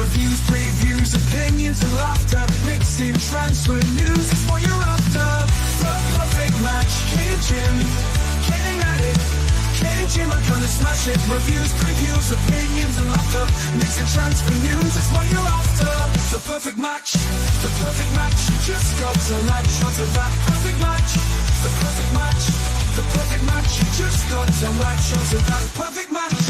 Reviews, previews, opinions and laughter, mixed in transfer news is what you're after. The perfect match, Kate and Jim, getting at it. Kate and Jim are gonna smash it. Reviews, previews, opinions and laughter, mixed in transfer news is what you're after. The perfect match, the perfect match. You just got to latch onto that perfect match. The perfect match, the perfect match. You just got to latch onto that perfect match.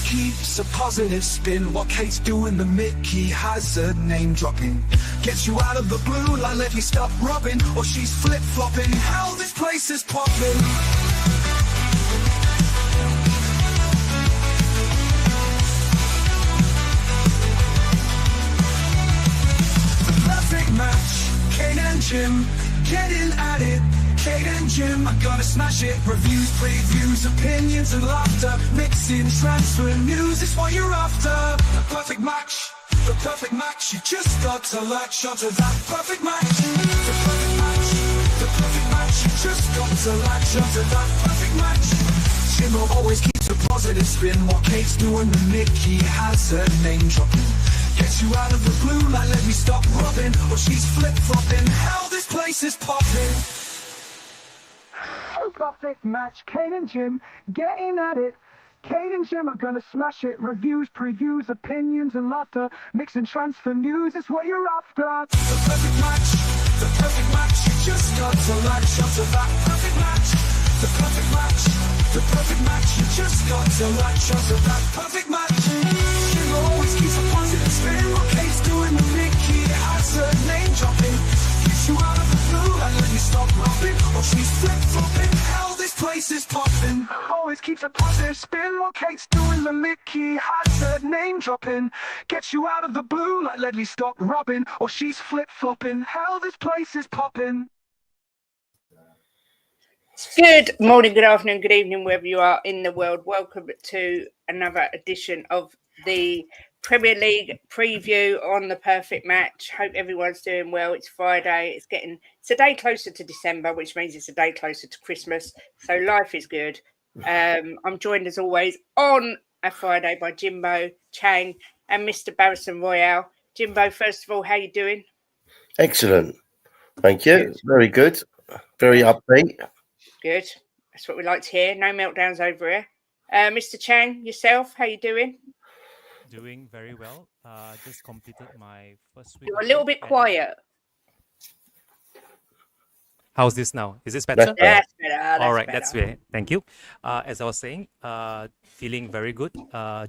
Keeps a positive spin while Kate's doing the Mickey Hazard name dropping. Gets you out of the blue like let me stop rubbing, or she's flip-flopping. Hell, this place is popping. The perfect match, Kate and Jim, getting at it. Kate and Jim are gonna smash it. Reviews, previews, opinions and laughter, mixing transfer news is what you're after. The perfect match, the perfect match. You just got to latch onto that perfect match. The perfect match, the perfect match. You just got to latch onto that perfect match. Jimbo always keeps a positive spin while Kate's doing the Mickey Hazard name dropping. Gets you out of the blue like let me stop rubbing, or she's flip-flopping. Hell, this place is popping. Perfect match, Kate and Jim, getting at it. Kate and Jim are gonna smash it. Reviews, previews, opinions and laughter, mix and transfer news is what you're after. The perfect match, the perfect match. You just got to latch onto that perfect match. The perfect match, the perfect match. You just got to latch onto that perfect match. Jim always keeps a positive spin while Kate's doing the Mickey Hazard name dropping. Gets you out of the blue and let you stop rubbing, or she's flip-flopping. Hell, this place is popping. Always keeps a positive spin while Kate's doing the Mickey Hazard name dropping. Gets you out of the blue like let me stop rubbing, or she's flip-flopping. Hell, this place is popping. Good morning, good afternoon, good evening, wherever you are in the world. Welcome to another edition of the Premier League preview on the perfect match. Hope everyone's doing well. It's Friday. It's a day closer to December, which means it's a day closer to Christmas. So life is good. I'm joined as always on a Friday by Jimbo, Chang, and Mr. Barrison Royale. Jimbo, first of all, how you doing? Excellent. Thank you. Good. Very good. Very upbeat. Good. That's what we like to hear. No meltdowns over here. Mr. Chang, yourself, how you doing? Doing very well. Just completed my first week. You're a little bit quiet. How's this now? Is this better? That's better. All right, that's great. Thank you. As I was saying, feeling very good.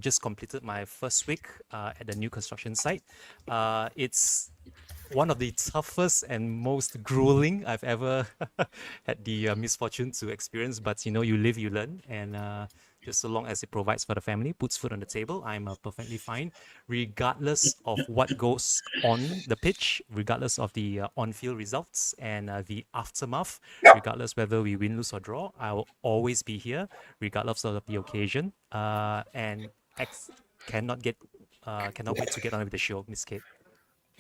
Just completed my first week at the new construction site. It's one of the toughest and most grueling I've ever had the misfortune to experience. But, you live, you learn. And just so long as it provides for the family, puts food on the table, I'm perfectly fine, regardless of what goes on the pitch, regardless of the on-field results and the aftermath, regardless whether we win, lose or draw. I will always be here, regardless of the occasion. And cannot wait to get on with the show, Miss Kate.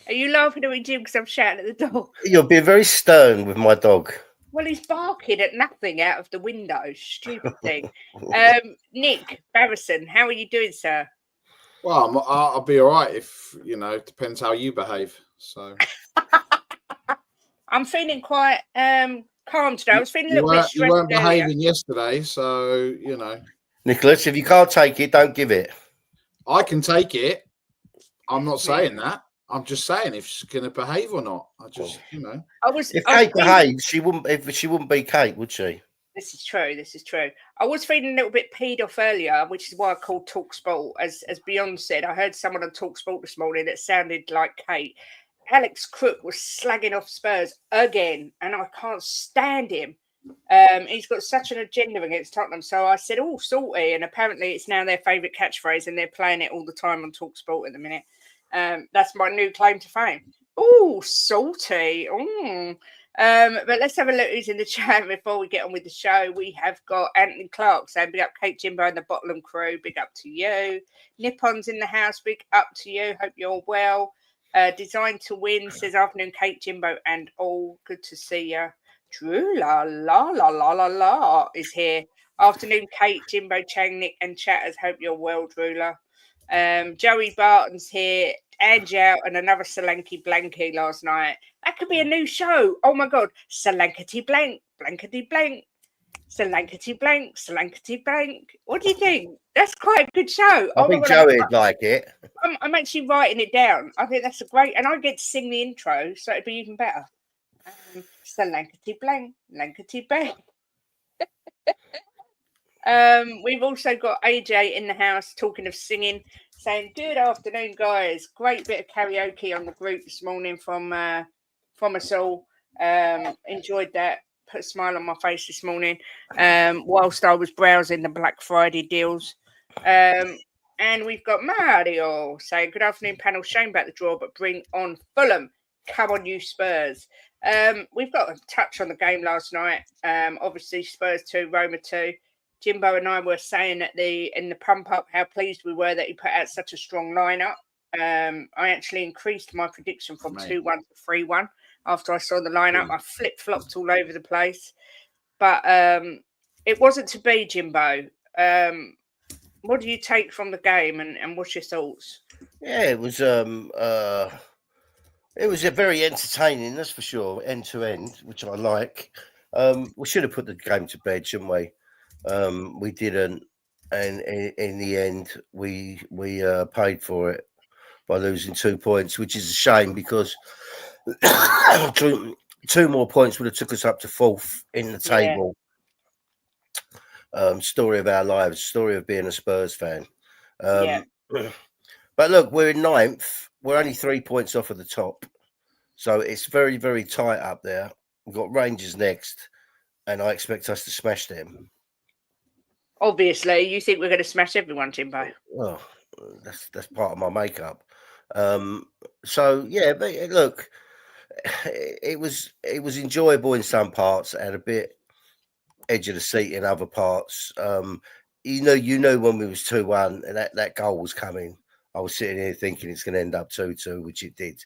Are you laughing at me, Jim, because I'm shouting at the dog? You're being very stern with my dog. Well, he's barking at nothing out of the window. Stupid thing. Nick Barrison, how are you doing, sir? Well, I'll be all right if, it depends how you behave. So I'm feeling quite calm today. I was feeling a little bit stressed. You weren't behaving yesterday, so, Nicholas, if you can't take it, don't give it. I can take it. I'm not saying that. I'm just saying if she's going to behave or not. If Kate behaves, she wouldn't be Kate, would she? This is true. I was feeling a little bit peed off earlier, which is why I called TalkSport. As Beyond said, I heard someone on TalkSport this morning that sounded like Kate. Alex Crook was slagging off Spurs again, and I can't stand him. He's got such an agenda against Tottenham. So I said, "Oh, salty," and apparently it's now their favourite catchphrase, and they're playing it all the time on TalkSport at the minute. That's my new claim to fame. Oh, salty. But let's have a look who's in the chat before we get on with the show. We have got Anthony Clark saying, big up Kate, Jimbo and the Bottom crew. Big up to you. Nippon's in the house. Big up to you. Hope you're well. Designed to Win says, afternoon, Kate, Jimbo, and all. Good to see you. Drew la la la la la la is here. Afternoon, Kate, Jimbo, Chang, Nick, and chatters. Hope you're well, Drula. Joey Barton's here. Angie out and another Solanke Blanky last night. That could be a new show. Oh my god. Solankety blank, blankety blank. Solankety blank, Solankety blank. What do you think? That's quite a good show. I think Joey'd like it. I'm actually writing it down. I think that's a great, and I get to sing the intro, so it'd be even better. Solankety blank, blankety blank. We've also got AJ in the house talking of singing, saying, "Good afternoon, guys. Great bit of karaoke on the group this morning from us all. Enjoyed that. Put a smile on my face this morning whilst I was browsing the Black Friday deals." And we've got Mario saying, "Good afternoon, panel. Shame about the draw, but bring on Fulham. Come on, you Spurs." We've got a touch on the game last night. Obviously, Spurs 2, Roma 2. Jimbo and I were saying in the pump up how pleased we were that he put out such a strong lineup. I actually increased my prediction from 2-1 to 3-1 after I saw the lineup. I flip flopped all over the place, but it wasn't to be. Jimbo, what do you take from the game, and what's your thoughts? Yeah, it was a very entertaining, that's for sure, end to end, which I like. We should have put the game to bed, shouldn't we? We didn't, and in the end, we paid for it by losing 2 points, which is a shame because 2 more points would have took us up to 4th in the table. Yeah. Story of our lives, story of being a Spurs fan. But look, we're in 9th. We're only 3 points off of the top, so it's very, very tight up there. We've got Rangers next, and I expect us to smash them. Obviously, you think we're going to smash everyone, Jimbo? Well, that's part of my makeup. So yeah, but look, it was enjoyable in some parts and a bit edge of the seat in other parts. You know when we was 2-1 and that goal was coming, I was sitting here thinking it's going to end up 2-2, which it did.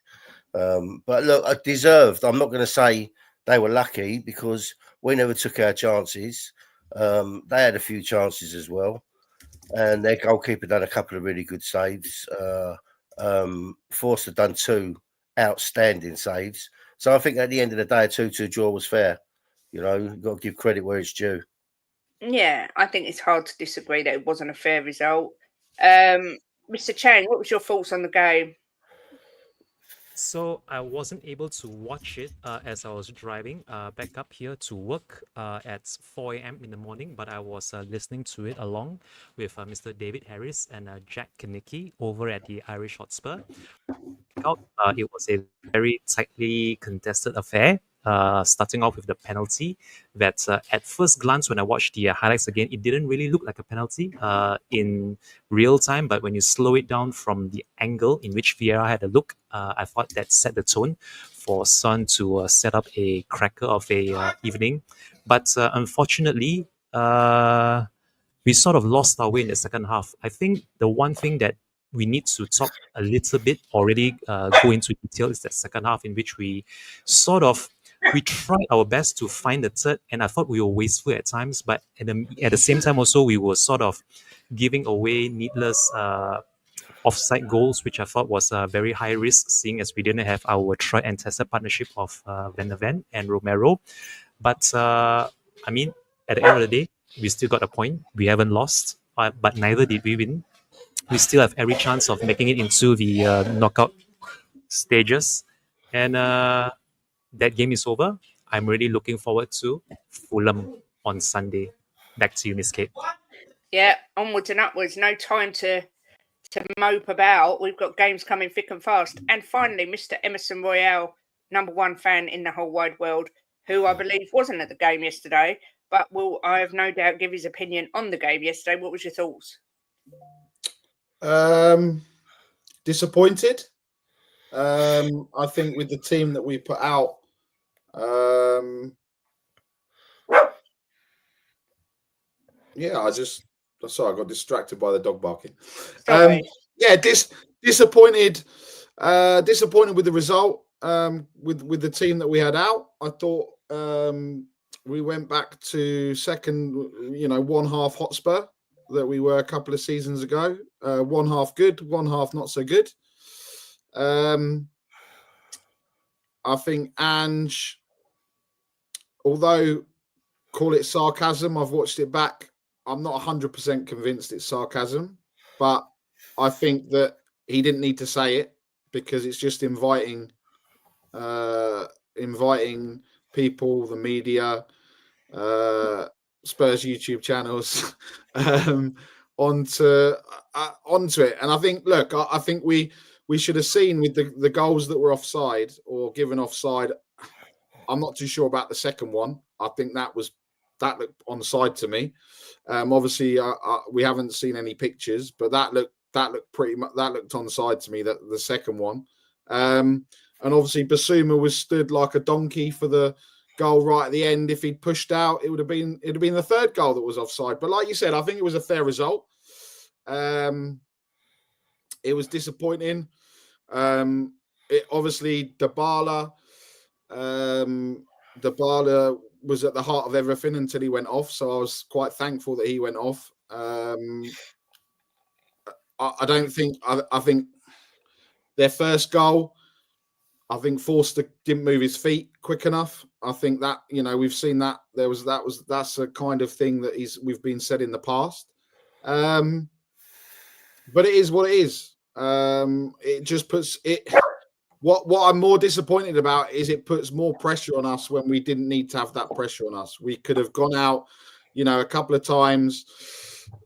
But look, I deserved. I'm not going to say they were lucky because we never took our chances. They had a few chances as well, and their goalkeeper done a couple of really good saves. Forster done 2 outstanding saves. So I think at the end of the day, a 2-2 draw was fair. You know, you've got to give credit where it's due. Yeah, I think it's hard to disagree that it wasn't a fair result. Mr. Chang, what was your thoughts on the game? So I wasn't able to watch it as I was driving back up here to work at 4 a.m. in the morning, but I was listening to it along with Mr. David Harris and Jack Kinnicky over at the Irish Hotspur. It was a very tightly contested affair. Starting off with the penalty that at first glance when I watched the highlights again, it didn't really look like a penalty in real time, but when you slow it down from the angle in which Vieira had a look, I thought that set the tone for Son to set up a cracker of a evening. But unfortunately, we sort of lost our way in the second half. I think the one thing that we need to talk a little bit already, go into detail, is that second half in which we tried our best to find the third, and I thought we were wasteful at times, but at the same time also we were sort of giving away needless offside goals, which I thought was a very high risk, seeing as we didn't have our tried and tested partnership of Van der Ven and Romero. But I mean, at the end of the day, we still got a point. We haven't lost, but neither did we win. We still have every chance of making it into the knockout stages, and that game is over. I'm really looking forward to Fulham on Sunday. Back to you, Miss Kate. Yeah, onwards and upwards. No time to mope about. We've got games coming thick and fast. And finally, Mr. Emerson Royale, #1 fan in the whole wide world, who I believe wasn't at the game yesterday, but will, I have no doubt, give his opinion on the game yesterday. What was your thoughts? Disappointed. I think with the team that we put out, sorry, I got distracted by the dog barking. Disappointed Disappointed with the result. With the team that we had out, I thought we went back to second, one half Hotspur that we were a couple of seasons ago. One half good, one half not so good. I think Ange, although call it sarcasm, I've watched it back. I'm not 100% convinced it's sarcasm, but I think that he didn't need to say it because it's just inviting people, the media, Spurs YouTube channels onto it. And I think, look, I think we should have seen with the goals that were offside or given offside. I'm not too sure about the second one. I think that looked onside to me. Obviously, we haven't seen any pictures, but that looked pretty much onside to me. That the second one, and obviously Basuma was stood like a donkey for the goal right at the end. If he'd pushed out, it'd have been the third goal that was offside. But like you said, I think it was a fair result. It was disappointing. Obviously Dybala was at the heart of everything until he went off. So I was quite thankful that he went off. I think their first goal, I think Forster didn't move his feet quick enough. I think that, we've seen that that's a kind of thing that we've been said in the past. But it is what it is. It just puts it. What I'm more disappointed about is it puts more pressure on us when we didn't need to have that pressure on us. We could have gone out, a couple of times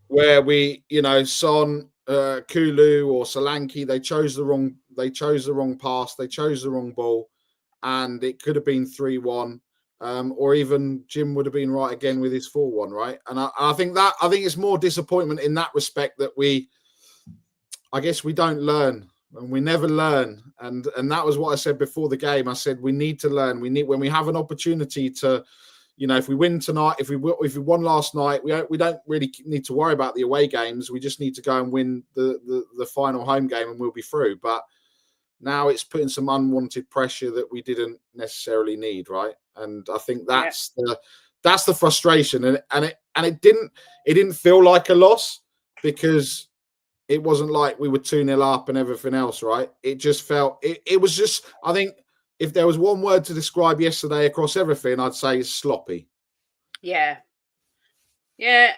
where we, Son, Kulu or Solanke, they chose the wrong pass, they chose the wrong ball, and it could have been 3-1. Or even Jim would have been right again with his 4-1, right? And I think it's more disappointment in that respect that I guess we don't learn. And we never learn, and that was what I said before the game. I said we need to learn. When we have an opportunity to, if we win tonight, if we won last night, we don't really need to worry about the away games. We just need to go and win the final home game, and we'll be through. But now it's putting some unwanted pressure that we didn't necessarily need, right? And I think that's the frustration, and it didn't feel like a loss because it wasn't like we were 2-0 up and everything else, right? It just felt, it was just, I think if there was one word to describe yesterday across everything, I'd say it's sloppy. Yeah. Yeah,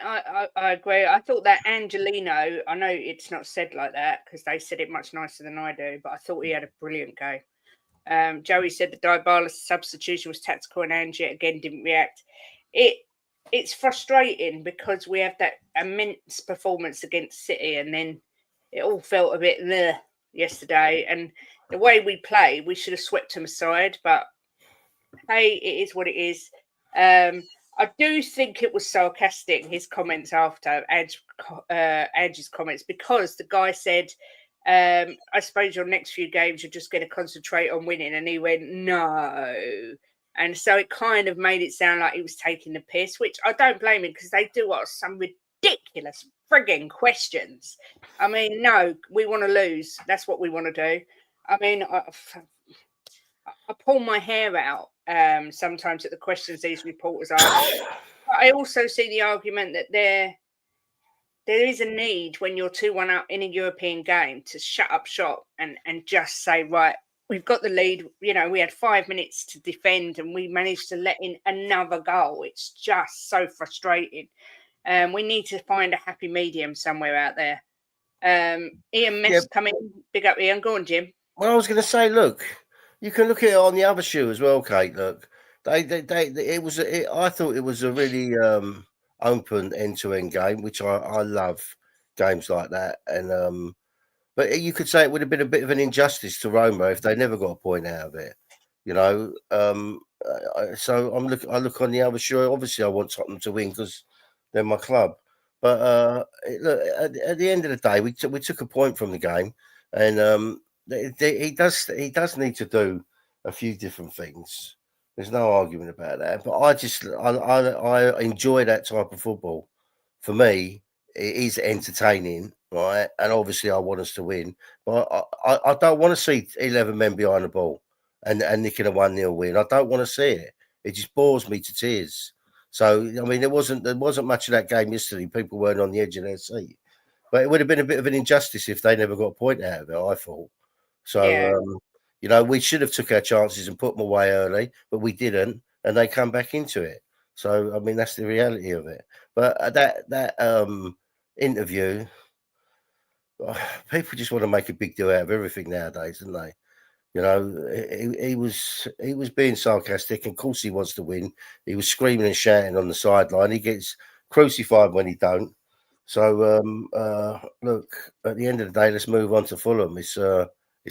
I agree. I thought that Angelino, I know it's not said like that because they said it much nicer than I do, but I thought he had a brilliant game. Joey said the Dybala substitution was tactical and Angie again didn't react. It's frustrating because we have that immense performance against City and then it all felt a bit yesterday. And the way we play, we should have swept them aside. But hey, it is what it is. I do think it was sarcastic, his comments after Ange's comments, because the guy said, I suppose your next few games you're just going to concentrate on winning. And he went, no. And so it kind of made it sound like he was taking the piss, which I don't blame him because they do ask some ridiculous frigging questions. I mean, no, we want to lose. That's what we want to do. I mean, I pull my hair out sometimes at the questions these reporters ask. But I also see the argument that there is a need when you're 2-1 up in a European game to shut up shop and just say, right, we've got the lead. We had 5 minutes to defend and we managed to let in another goal. It's just so frustrating. We need to find a happy medium somewhere out there. Ian Mess coming. Big up, Ian. Go on, Jim. Well, I was going to say, look, you can look at it on the other shoe as well, Kate. Look, I thought it was a really open end-to-end game, which I love games like that. And but you could say it would have been a bit of an injustice to Roma if they never got a point out of it. So I look on the other shoe. Obviously, I want Tottenham to win because they're my club. But look, at the end of the day, we took a point from the game, and he does need to do a few different things. There's no argument about that. But I enjoy that type of football. For me, it is entertaining, right? And obviously, I want us to win, but I don't want to see 11 men behind the ball and nicking a 1-0 win. I don't want to see it. It just bores me to tears. So I mean, there wasn't much of that game yesterday. People weren't on the edge of their seat, but it would have been a bit of an injustice if they never got a point out of it. I thought so. Yeah. You know, we should have took our chances and put them away early, but we didn't, and they come back into it. So I mean, that's the reality of it. But that interview, people just want to make a big deal out of everything nowadays, don't they? You know, he was being sarcastic, and of course he wants to win. He was screaming and shouting on the sideline. He gets crucified when he don't. So look, at the end of the day, let's move on to Fulham. It's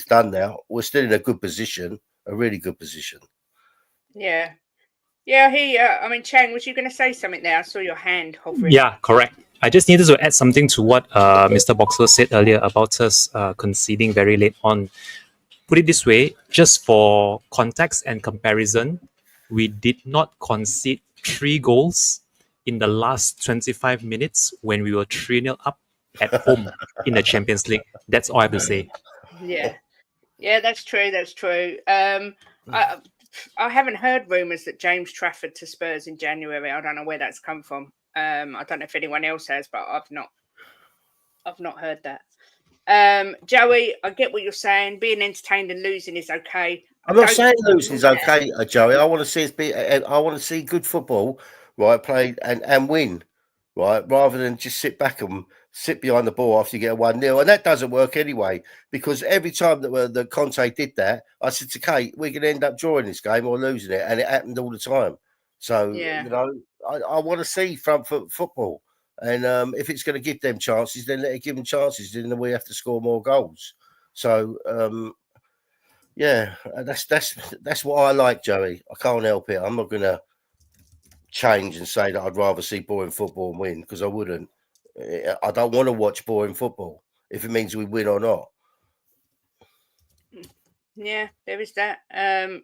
done now. We're still in a good position, a really good position. Yeah. Yeah, I mean, Chang, was you going to say something there? I saw your hand hovering. Yeah, correct. I just needed to add something to what Mr. Boxer said earlier about us conceding very late on. Put it this way, just for context and comparison, we did not concede 3 goals in the last 25 minutes when we were 3-0 up at home in the Champions League. That's all I have to say. Yeah, that's true. That's true. I haven't heard rumours that James Trafford to Spurs in January. I don't know where that's come from. I don't know if anyone else has, but I've not heard that. Joey, I get what you're saying. Being entertained and losing is okay. I'm not saying losing is okay, Joey. I want to see I want to see good football, right? Played and win, right? Rather than just sit back and sit behind the ball after you get a 1-0, and that doesn't work anyway. Because every time that Conte did that, I said to Kate, we're going to end up drawing this game or losing it, and it happened all the time. So you know, I want to see front foot football. And if it's going to give them chances, then let it give them chances. Then we have to score more goals. So yeah, that's what I like, Joey. I can't help it. I'm not going to change and say that I'd rather see boring football and win, because I wouldn't. I don't want to watch boring football if it means we win or not. Yeah, there is that.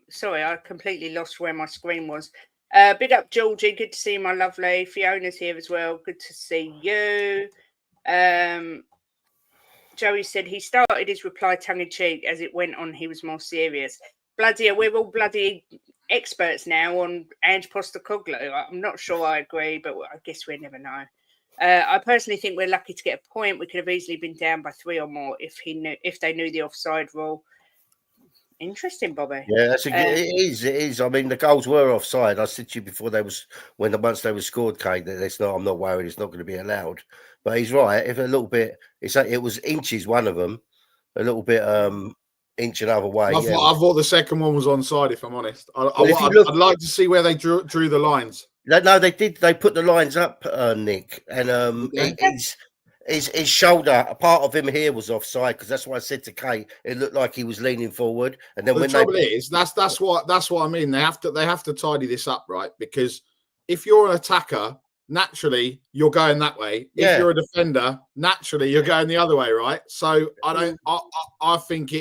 Sorry, I completely lost where my screen was. Big up, Georgie. Good to see you, my lovely. Fiona's here as well. Good to see you. Joey said he started his reply tongue-in-cheek. As it went on, he was more serious. Bloody hell, we're all bloody experts now on Ange Postecoglou. I'm not sure I agree, but I guess we never know. I personally think we're lucky to get a point. We could have easily been down by 3 or more if they knew the offside rule. Interesting, Bobby. Yeah, it is. I mean, the goals were offside. I said to you before once they were scored, Kate, that I'm not worried. It's not going to be allowed. But he's right. If a little bit, it was inches. One of them, a little bit inch another way. I thought the second one was onside. If I'm honest, I'd like to see where they drew the lines. No, they did. They put the lines up, Nick, and his shoulder, a part of him here was offside, because that's what I said to Kate. It looked like he was leaning forward, and then that's what I mean. They have to tidy this up, right? Because if you're an attacker, naturally you're going that way. If you're a defender, naturally you're going the other way, right? So I think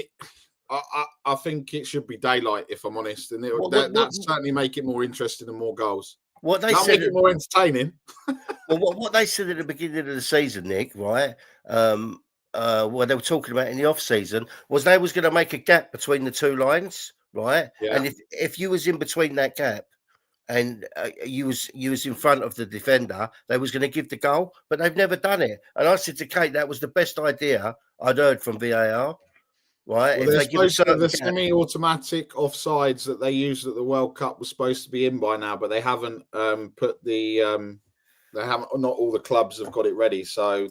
it should be daylight, if I'm honest, and that certainly make it more interesting and more goals. What they said, make it more entertaining. Well, what they said at the beginning of the season, Nick, right? What they were talking about in the off season was they was going to make a gap between the 2 lines, right? Yeah. And if you was in between that gap and you was in front of the defender, they was going to give the goal, but they've never done it. And I said to Kate, that was the best idea I'd heard from VAR. Right, well, the semi-automatic offsides that they used at the World Cup was supposed to be in by now, but they haven't put the not all the clubs have got it ready, so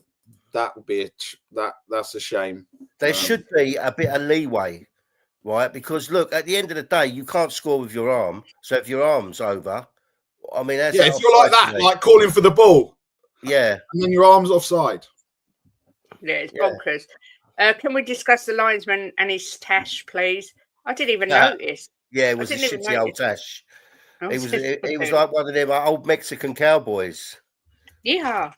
that would be that's a shame. There should be a bit of leeway, right? Because look, at the end of the day, you can't score with your arm. So if your arm's over, I mean, that's if you're like that, like calling for the ball, and then your arm's offside. Yeah, it's bonkers. Can we discuss the linesman and his tash, please? I didn't even notice. Yeah, it was a shitty old tash. He was like one of them old Mexican cowboys. Yeah.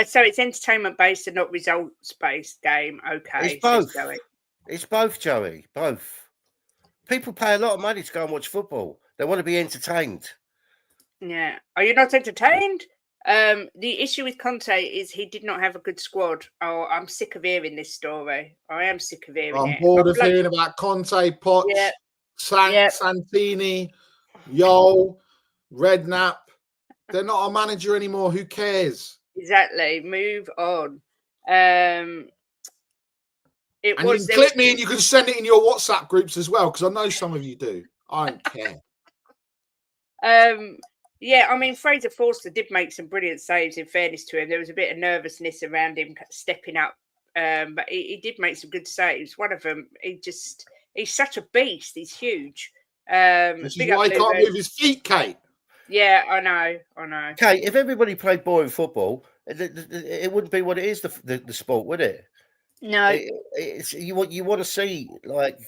So it's entertainment-based and not results-based game. Okay. It's both. It's both, Joey. Both. People pay a lot of money to go and watch football. They want to be entertained. Yeah. Are you not entertained? The issue with Conte is he did not have a good squad. Oh, I'm sick of hearing this story. I am sick of hearing I'm it. bored of hearing about Conte, Poch, Yeah. Santini, Yol, Redknapp. They're not a manager anymore. Who cares? Exactly. Move on. You can clip me and you can send it in your WhatsApp groups as well, because I know some of you do. I don't care. Yeah, I mean, Fraser Forster did make some brilliant saves, in fairness to him. There was a bit of nervousness around him stepping up, but he did make some good saves. One of them, he's such a beast. He's huge. This is why he can't move his feet, Kate. Yeah, I know. Kate, if everybody played boring football, it wouldn't be what it is, the sport, would it? No. You want to see like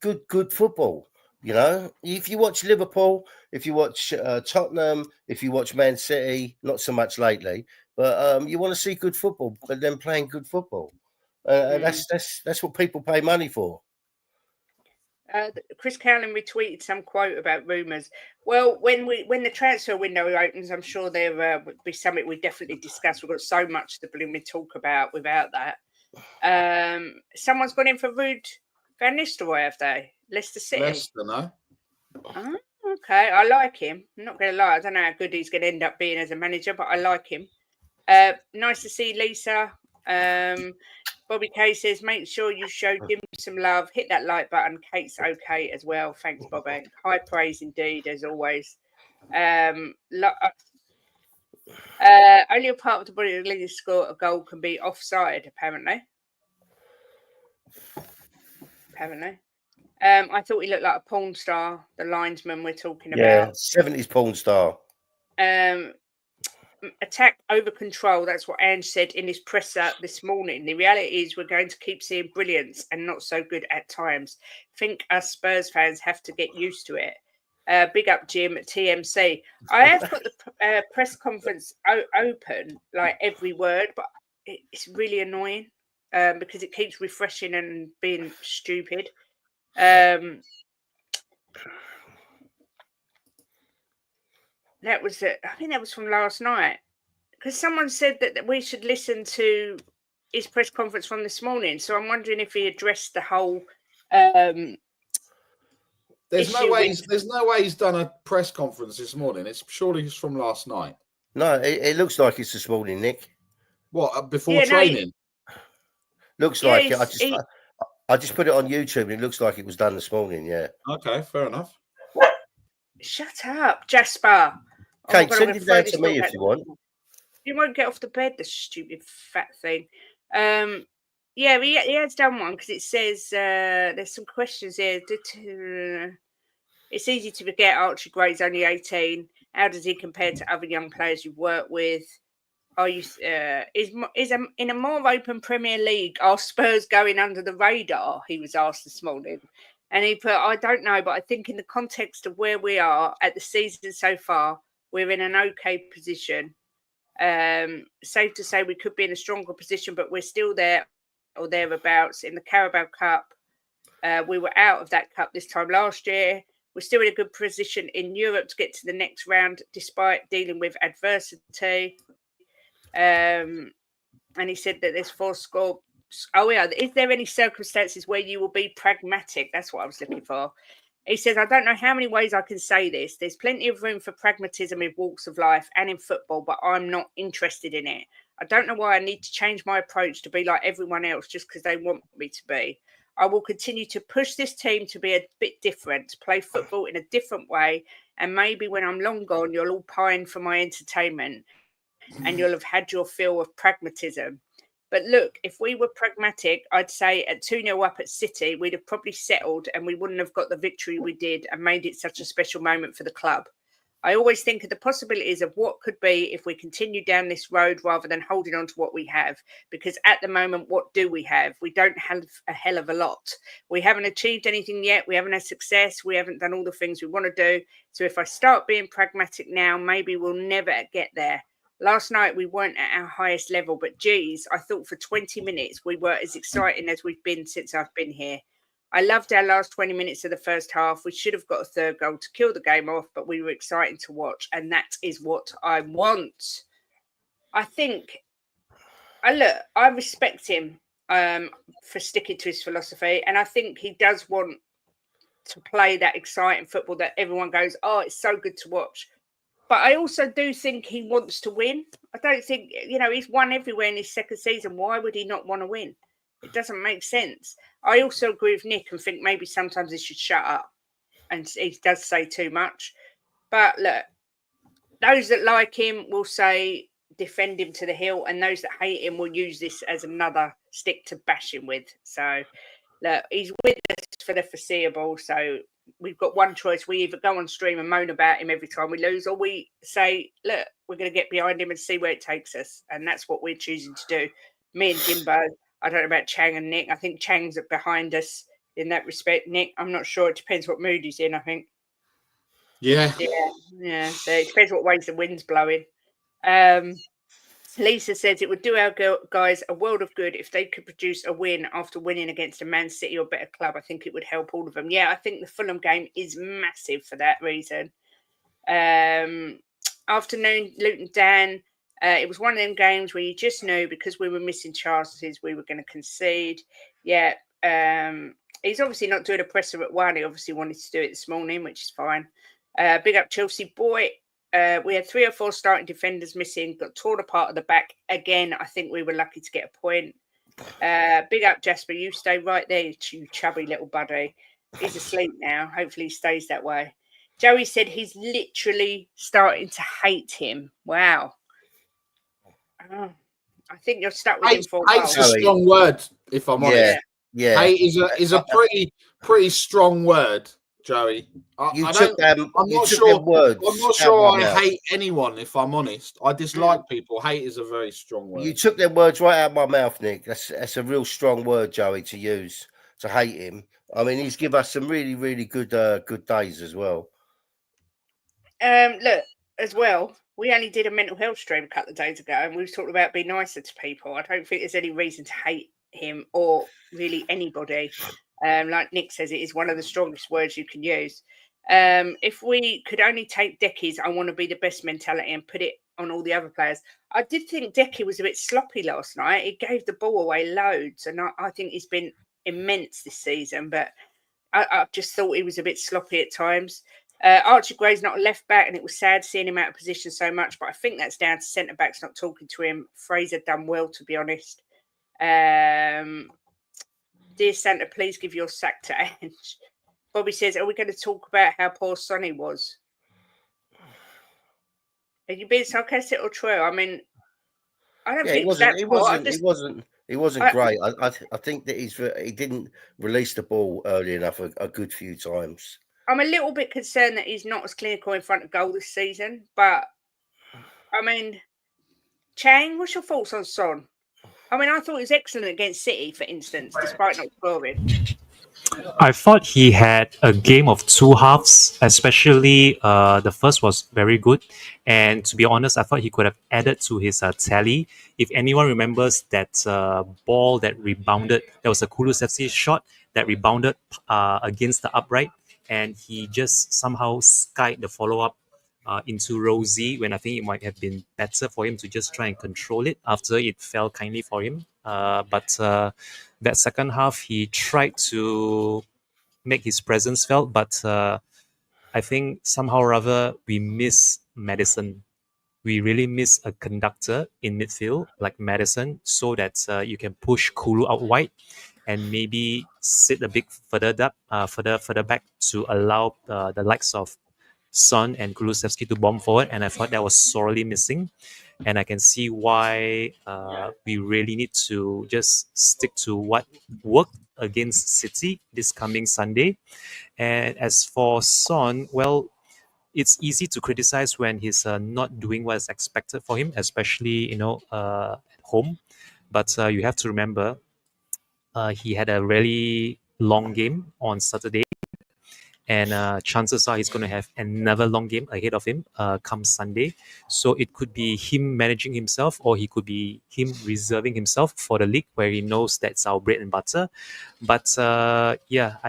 good football. You know, if you watch Liverpool, if you watch Tottenham, if you watch Man City, not so much lately, but you want to see good football, but then playing good football. That's what people pay money for. Chris Cowling retweeted some quote about rumours. Well, when the transfer window opens, I'm sure there will be something we definitely discuss. We've got so much to blooming talk about without that. Someone's gone in for Ruud van Nistelrooy, have they? Leicester City. Leicester, no. Oh, okay, I like him. I'm not going to lie. I don't know how good he's going to end up being as a manager, but I like him. Nice to see Lisa. Bobby K says, make sure you show Jim some love. Hit that like button. Kate's okay as well. Thanks, Bobby. High praise indeed, as always. Only a part of the body of the league score a goal can be offside, apparently. I thought he looked like a porn star, the linesman we're talking about. 70s porn star. Attack over control. That's what Ange said in his presser this morning. The reality is we're going to keep seeing brilliance and not so good at times. I think us Spurs fans have to get used to it. Big up, Jim, at TMC. I have got the press conference open, like every word, but it's really annoying because it keeps refreshing and being stupid. That was it. I think that was from last night. Because someone said that we should listen to his press conference from this morning. So I'm wondering if he addressed the whole There's no way he's done a press conference this morning. It's surely from last night. No, it looks like it's this morning, Nick. What, before training? Looks like it. I just put it on YouTube and it looks like it was done this morning, yeah. Okay, fair enough. Shut up, Jasper. Kate, send it down to me if you want. You won't get off the bed, the stupid fat thing. Yeah, he has done one because it says there's some questions here. It's easy to forget Archie Gray's only 18. How does he compare to other young players you've worked with? Are you in a more open Premier League? Are Spurs going under the radar? He was asked this morning, and he put, I don't know, but I think in the context of where we are at the season so far, we're in an okay position. Safe to say we could be in a stronger position, but we're still there or thereabouts. In the Carabao Cup, we were out of that cup this time last year. We're still in a good position in Europe to get to the next round despite dealing with adversity. And he said that there's 4 score. Oh yeah, is there any circumstances where you will be pragmatic? That's what I was looking for. He says, I don't know how many ways I can say this. There's plenty of room for pragmatism in walks of life and in football, but I'm not interested in it. I don't know why I need to change my approach to be like everyone else just because they want me to be. I will continue to push this team to be a bit different, to play football in a different way. And maybe when I'm long gone, you'll all pine for my entertainment and you'll have had your fill of pragmatism. But look, if we were pragmatic, I'd say at 2-0 up at City, we'd have probably settled and we wouldn't have got the victory we did and made it such a special moment for the club. I always think of the possibilities of what could be if we continue down this road rather than holding on to what we have. Because at the moment, what do we have? We don't have a hell of a lot. We haven't achieved anything yet. We haven't had success. We haven't done all the things we want to do. So if I start being pragmatic now, maybe we'll never get there. Last night, we weren't at our highest level, but geez, I thought for 20 minutes, we were as exciting as we've been since I've been here. I loved our last 20 minutes of the first half. We should have got a third goal to kill the game off, but we were exciting to watch, and that is what I want. I think I respect him for sticking to his philosophy, and I think he does want to play that exciting football that everyone goes, "Oh, it's so good to watch." But I also do think he wants to win. I don't think, he's won everywhere in his second season. Why would he not want to win? It doesn't make sense. I also agree with Nick and think maybe sometimes he should shut up. And he does say too much. But look, those that like him will say defend him to the hill, and those that hate him will use this as another stick to bash him with. So look, he's with us for the foreseeable. So we've got one choice. We either go on stream and moan about him every time we lose, or we say, look, we're going to get behind him and see where it takes us. And that's what we're choosing to do. Me and Jimbo, I don't know about Chang and Nick. I think Chang's behind us in that respect. Nick, I'm not sure. It depends what mood he's in, I think. Yeah. So it depends what ways the wind's blowing. Lisa says it would do our guys a world of good if they could produce a win after winning against a Man City or better club. I think it would help all of them. Yeah, I think the Fulham game is massive for that reason. Afternoon, Luton Dan. It was one of them games where you just knew because we were missing chances we were going to concede. Yeah, he's obviously not doing a presser at 1. He obviously wanted to do it this morning, which is fine. Big up Chelsea boy. We had 3 or 4 starting defenders missing, got torn apart at the back. Again, I think we were lucky to get a point. Big up Jasper. You stay right there, you chubby little buddy. He's asleep now. Hopefully he stays that way. Joey said he's literally starting to hate him. Wow. Oh, I think you're stuck with him for a while. Hate's a strong word, if I'm honest. Yeah. Hate is a pretty strong word, Joey. I'm not sure I hate anyone, if I'm honest. I dislike people. Hate is a very strong word. You took them words right out of my mouth, Nick. That's a real strong word, Joey, to use to hate him. I mean, he's given us some really, really good days as well. Look, as well, we only did a mental health stream a couple of days ago, and we talked about being nicer to people. I don't think there's any reason to hate him or really anybody. Like Nick says, it is one of the strongest words you can use. If we could only take Decky's I want to be the best mentality and put it on all the other players. I did think Decky was a bit sloppy last night. He gave the ball away loads, and I think he's been immense this season, but I just thought he was a bit sloppy at times. Archie Gray's not a left back, and it was sad seeing him out of position so much, but I think that's down to centre backs not talking to him. Fraser done well, to be honest. Dear Santa, please give your sack to Ange. Bobby says, are we going to talk about how poor Sonny was? Are you being sarcastic or true? I mean, I don't think He wasn't great. I think that he didn't release the ball early enough a good few times. I'm a little bit concerned that he's not as clinical in front of goal this season. But, I mean, Chang, what's your thoughts on Son? I mean, I thought he was excellent against City, for instance, despite not scoring. I thought he had a game of 2 halves, especially the first was very good. And to be honest, I thought he could have added to his tally. If anyone remembers that ball that rebounded, there was a Kulusevski shot that rebounded against the upright, and he just somehow skied the follow-up into Rosie when I think it might have been better for him to just try and control it after it fell kindly for him. But that second half, he tried to make his presence felt, but I think somehow or other we miss Madison. We really miss a conductor in midfield like Madison, so that you can push Kulu out wide and maybe sit a bit further back to allow the likes of Son and Kulusevski to bomb forward, and I thought that was sorely missing. And I can see why we really need to just stick to what worked against City this coming Sunday. And as for Son, well, it's easy to criticize when he's not doing what is expected for him, especially at home. But you have to remember, he had a really long game on Saturday. And chances are he's going to have another long game ahead of him come Sunday. So it could be him managing himself, or he could be him reserving himself for the league where he knows that's our bread and butter. But I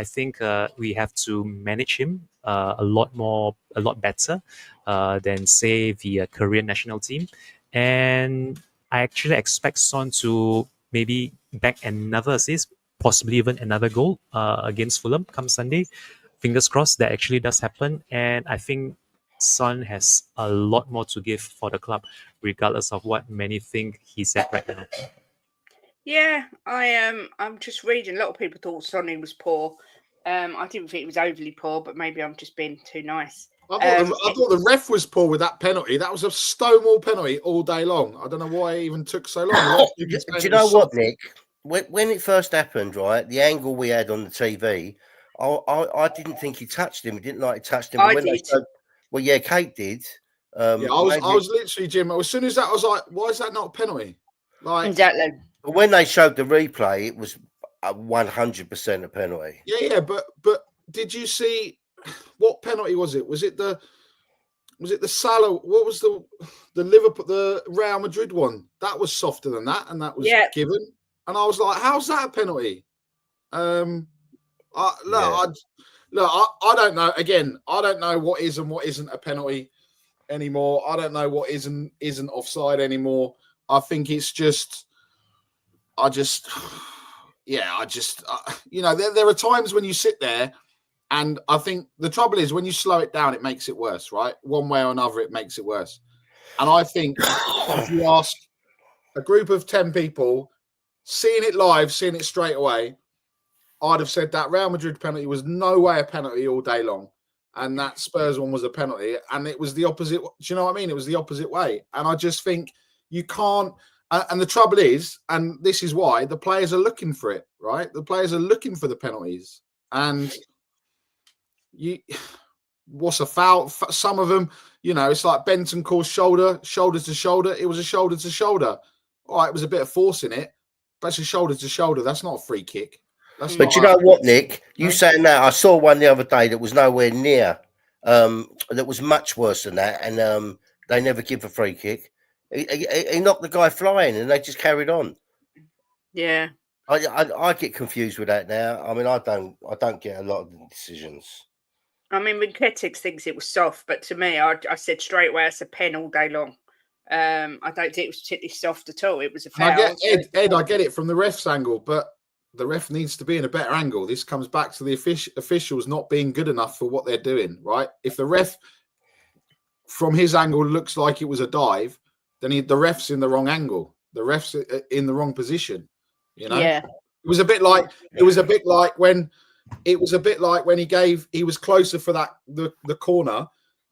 think we have to manage him a lot better than, say, the Korean national team. and I actually expect Son to maybe back another assist, possibly even another goal against Fulham come Sunday. Fingers crossed that actually does happen, and I think Son has a lot more to give for the club, regardless of what many think he's at right now. Yeah, I'm just reading. A lot of people thought Sonny was poor. I didn't think he was overly poor, but maybe I'm just being too nice. I thought the ref was poor with that penalty. That was a Stonewall penalty all day long. I don't know why it even took so long. Do you know what, Nick? When it first happened, right, the angle we had on the TV, I didn't think he touched him. He didn't like he touched him. But I when they did. showed, well, yeah, Kate did. Yeah, I was literally, Jim. As soon as that, I was like, "Why is that not a penalty?" Like, Exactly. But when they showed the replay, it was 100% a penalty. yeah, but did you see what penalty was it? Was it the Salah? What was the Liverpool, the Real Madrid one? That was softer than that, and that was given. And I was like, "How's that a penalty?" I don't know. Again, I don't know what is and what isn't a penalty anymore. I don't know what isn't offside anymore. I think it's just, you know, there are times when you sit there, and I think the trouble is when you slow it down, it makes it worse, right? One way or another, it makes it worse. And I think if you ask a group of 10 people, seeing it live, seeing it straight away, I'd have said that Real Madrid penalty was no way a penalty all day long. And that Spurs one was a penalty. And it was the opposite. Do you know what I mean? It was the opposite way. And I just think you can't. And the trouble is, and this is why, the players are looking for it, right? The players are looking for the penalties. And what's a foul? Some of them, you know, it's like Benton calls shoulder to shoulder. It was a shoulder to shoulder. All right, it was a bit of force in it, but it's a shoulder to shoulder. That's not a free kick. But you know what, Nick? You saying that, I saw one the other day that was nowhere near, that was much worse than that, and they never give a free kick. He knocked the guy flying, and they just carried on. Yeah, I get confused with that now. I mean, I don't get a lot of the decisions. I mean, Rinketics thinks it was soft, but to me, I said straight away it's a pen all day long. I don't think it was particularly soft at all. It was a foul. I get Ed, I get it from the ref's angle, but the ref needs to be in a better angle. This comes back to the officials not being good enough for what they're doing, right? If the ref, from his angle, looks like it was a dive, then the ref's in the wrong angle. The ref's in the wrong position. You know, yeah. It was a bit like when he was closer for that the corner,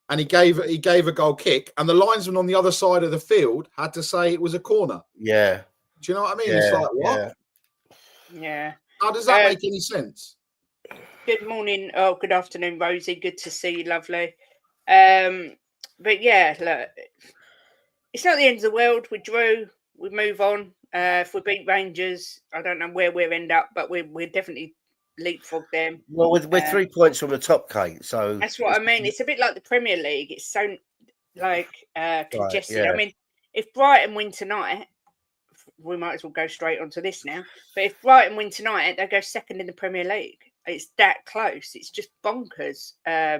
and he gave a goal kick, and the linesman on the other side of the field had to say it was a corner. Yeah. Do you know what I mean? Yeah, it's like, what? Yeah. How does that make any sense? Good morning. Oh, good afternoon, Rosie. Good to see you, lovely. But yeah, look, it's not the end of the world. We drew. We move on. If we beat Rangers, I don't know where we'll end up, but we're definitely leapfrog them. Well, we're 3 points from the top, Kate. So that's what I mean. It's a bit like the Premier League. It's so congested. Right, yeah. I mean, if Brighton win tonight, we might as well go straight onto this now. But if Brighton win tonight, they go second in the Premier League. It's that close. It's just bonkers. I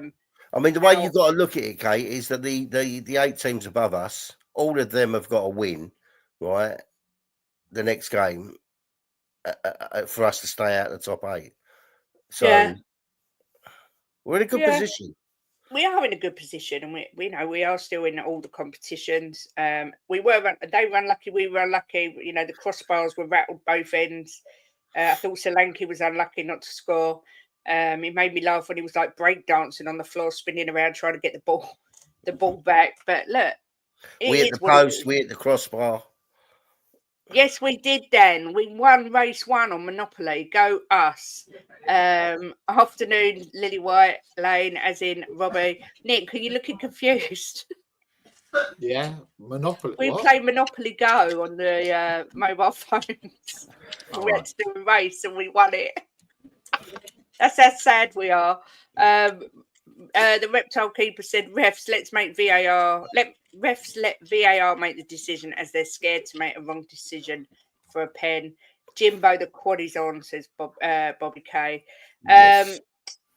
mean, the way you've got to look at it, Kate, is that the 8 teams above us, all of them have got to win, right? The next game for us to stay out of the top 8. So we're in a good position. We are in a good position, and we know we are still in all the competitions. They were unlucky. We were unlucky. You know, the crossbars were rattled both ends. I thought Solanke was unlucky not to score. It made me laugh when he was like breakdancing on the floor, spinning around trying to get the ball back. But look, we hit the post, we hit the crossbar. Yes, we did, Dan. We won race 1 on Monopoly. Go us. Afternoon, Lily White Lane, as in Robbie. Nick, are you looking confused? Yeah, Monopoly. We played Monopoly Go on the mobile phones. We had to do a race and we won it. That's how sad we are. The reptile keeper said, refs, let's make VAR. Let VAR make the decision as they're scared to make a wrong decision for a pen. Jimbo, the quad is on, says Bobby K. Yes.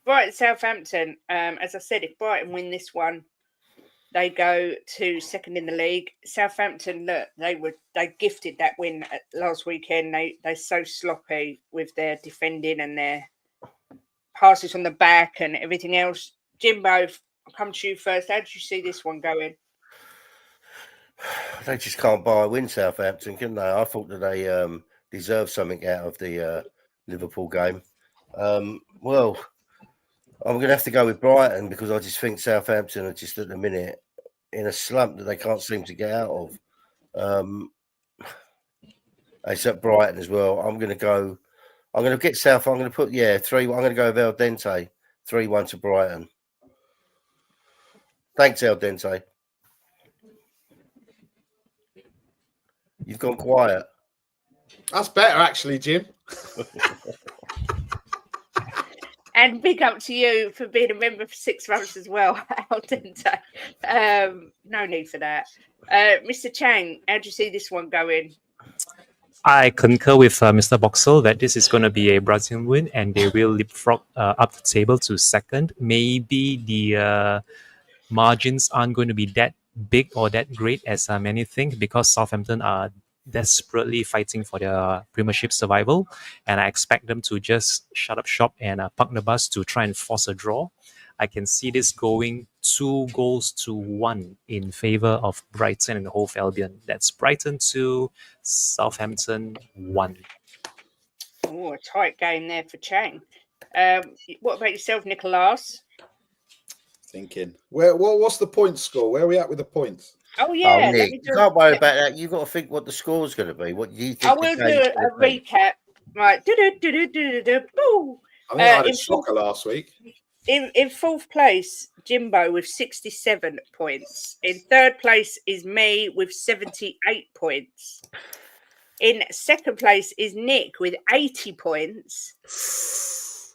Brighton, Southampton. As I said, if Brighton win this one, They go to second in the league. Southampton, look, they gifted that win last weekend. They're so sloppy with their defending and their passes from the back and everything else. Jimbo, I'll come to you first. How did you see this one going? They just can't buy a win, Southampton, can they? I thought that they deserved something out of the Liverpool game. Well, I'm going to have to go with Brighton because I just think Southampton are just at the minute in a slump that they can't seem to get out of. Except Brighton as well. I'm going to get South. I'm going to put 3. I'm going to go with El Dente, 3-1 to Brighton. Thanks, El Dente. You've gone quiet. That's better, actually, Jim. And big up to you for being a member for 6 months as well, Al Dente. No need for that. Mr. Chang, how do you see this one going? I concur with Mr. Boxall that this is going to be a Brazilian win and they will leapfrog up the table to second. Maybe the margins aren't going to be that big or that great as many think because Southampton are desperately fighting for their Premiership survival, and I expect them to just shut up shop and park the bus to try and force a draw. I can see this going 2-1 in favour of Brighton and Hove Albion. That's Brighton 2, Southampton 1. Oh, a tight game there for Chang. What about yourself, Nicholas? Thinking. What's the point score? Where are we at with the points? Oh, yeah. Nick, you can't worry about that. You've got to think what the score's going to be. What do you think? I will do a recap. Right. Boo. I think I had a shocker last week. In fourth place, Jimbo with 67 points. In third place is me with 78 points. In second place is Nick with 80 points.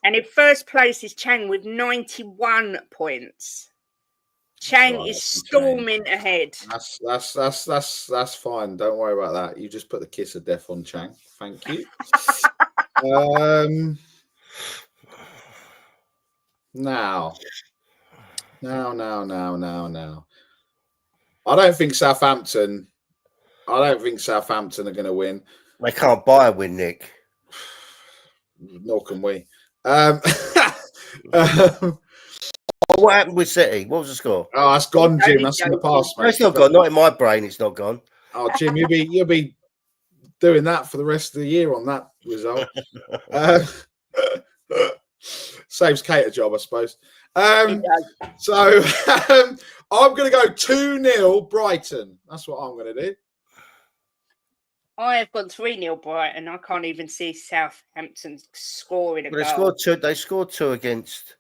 And in first place is Chang with 91 points. Chang is storming ahead. That's fine. Don't worry about that. You just put the kiss of death on Chang. Thank you. Now. I don't think Southampton are going to win. They can't buy a win, Nick. Nor can we. What happened with City? What was the score? Oh, that's gone, Jim. That's in the past, mate. It's not gone. Not in my brain. It's not gone. Oh, Jim, you'll be doing that for the rest of the year on that result. Saves Kate a job, I suppose. So I'm going to go 2-0 Brighton. That's what I'm going to do. I have gone 3-0 Brighton. I can't even see Southampton scoring a Well, goal. They scored 2 against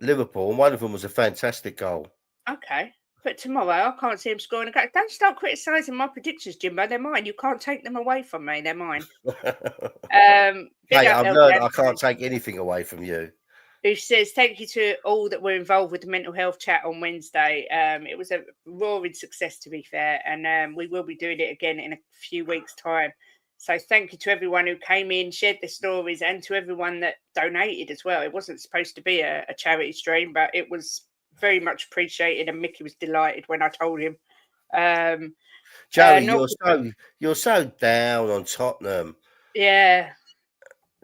Liverpool, and one of them was a fantastic goal. Okay. But tomorrow, I can't see him scoring a goal. Don't start criticising my predictions, Jimbo. They're mine. You can't take them away from me. They're mine. Hey, I've learned I can't take anything away from you. Who says, thank you to all that were involved with the mental health chat on Wednesday. It was a roaring success, to be fair. And we will be doing it again in a few weeks' time. So thank you to everyone who came in, shared their stories, and to everyone that donated as well. It wasn't supposed to be a charity stream, but it was very much appreciated. And Mickey was delighted when I told him. Joey, you're so down on Tottenham. Yeah.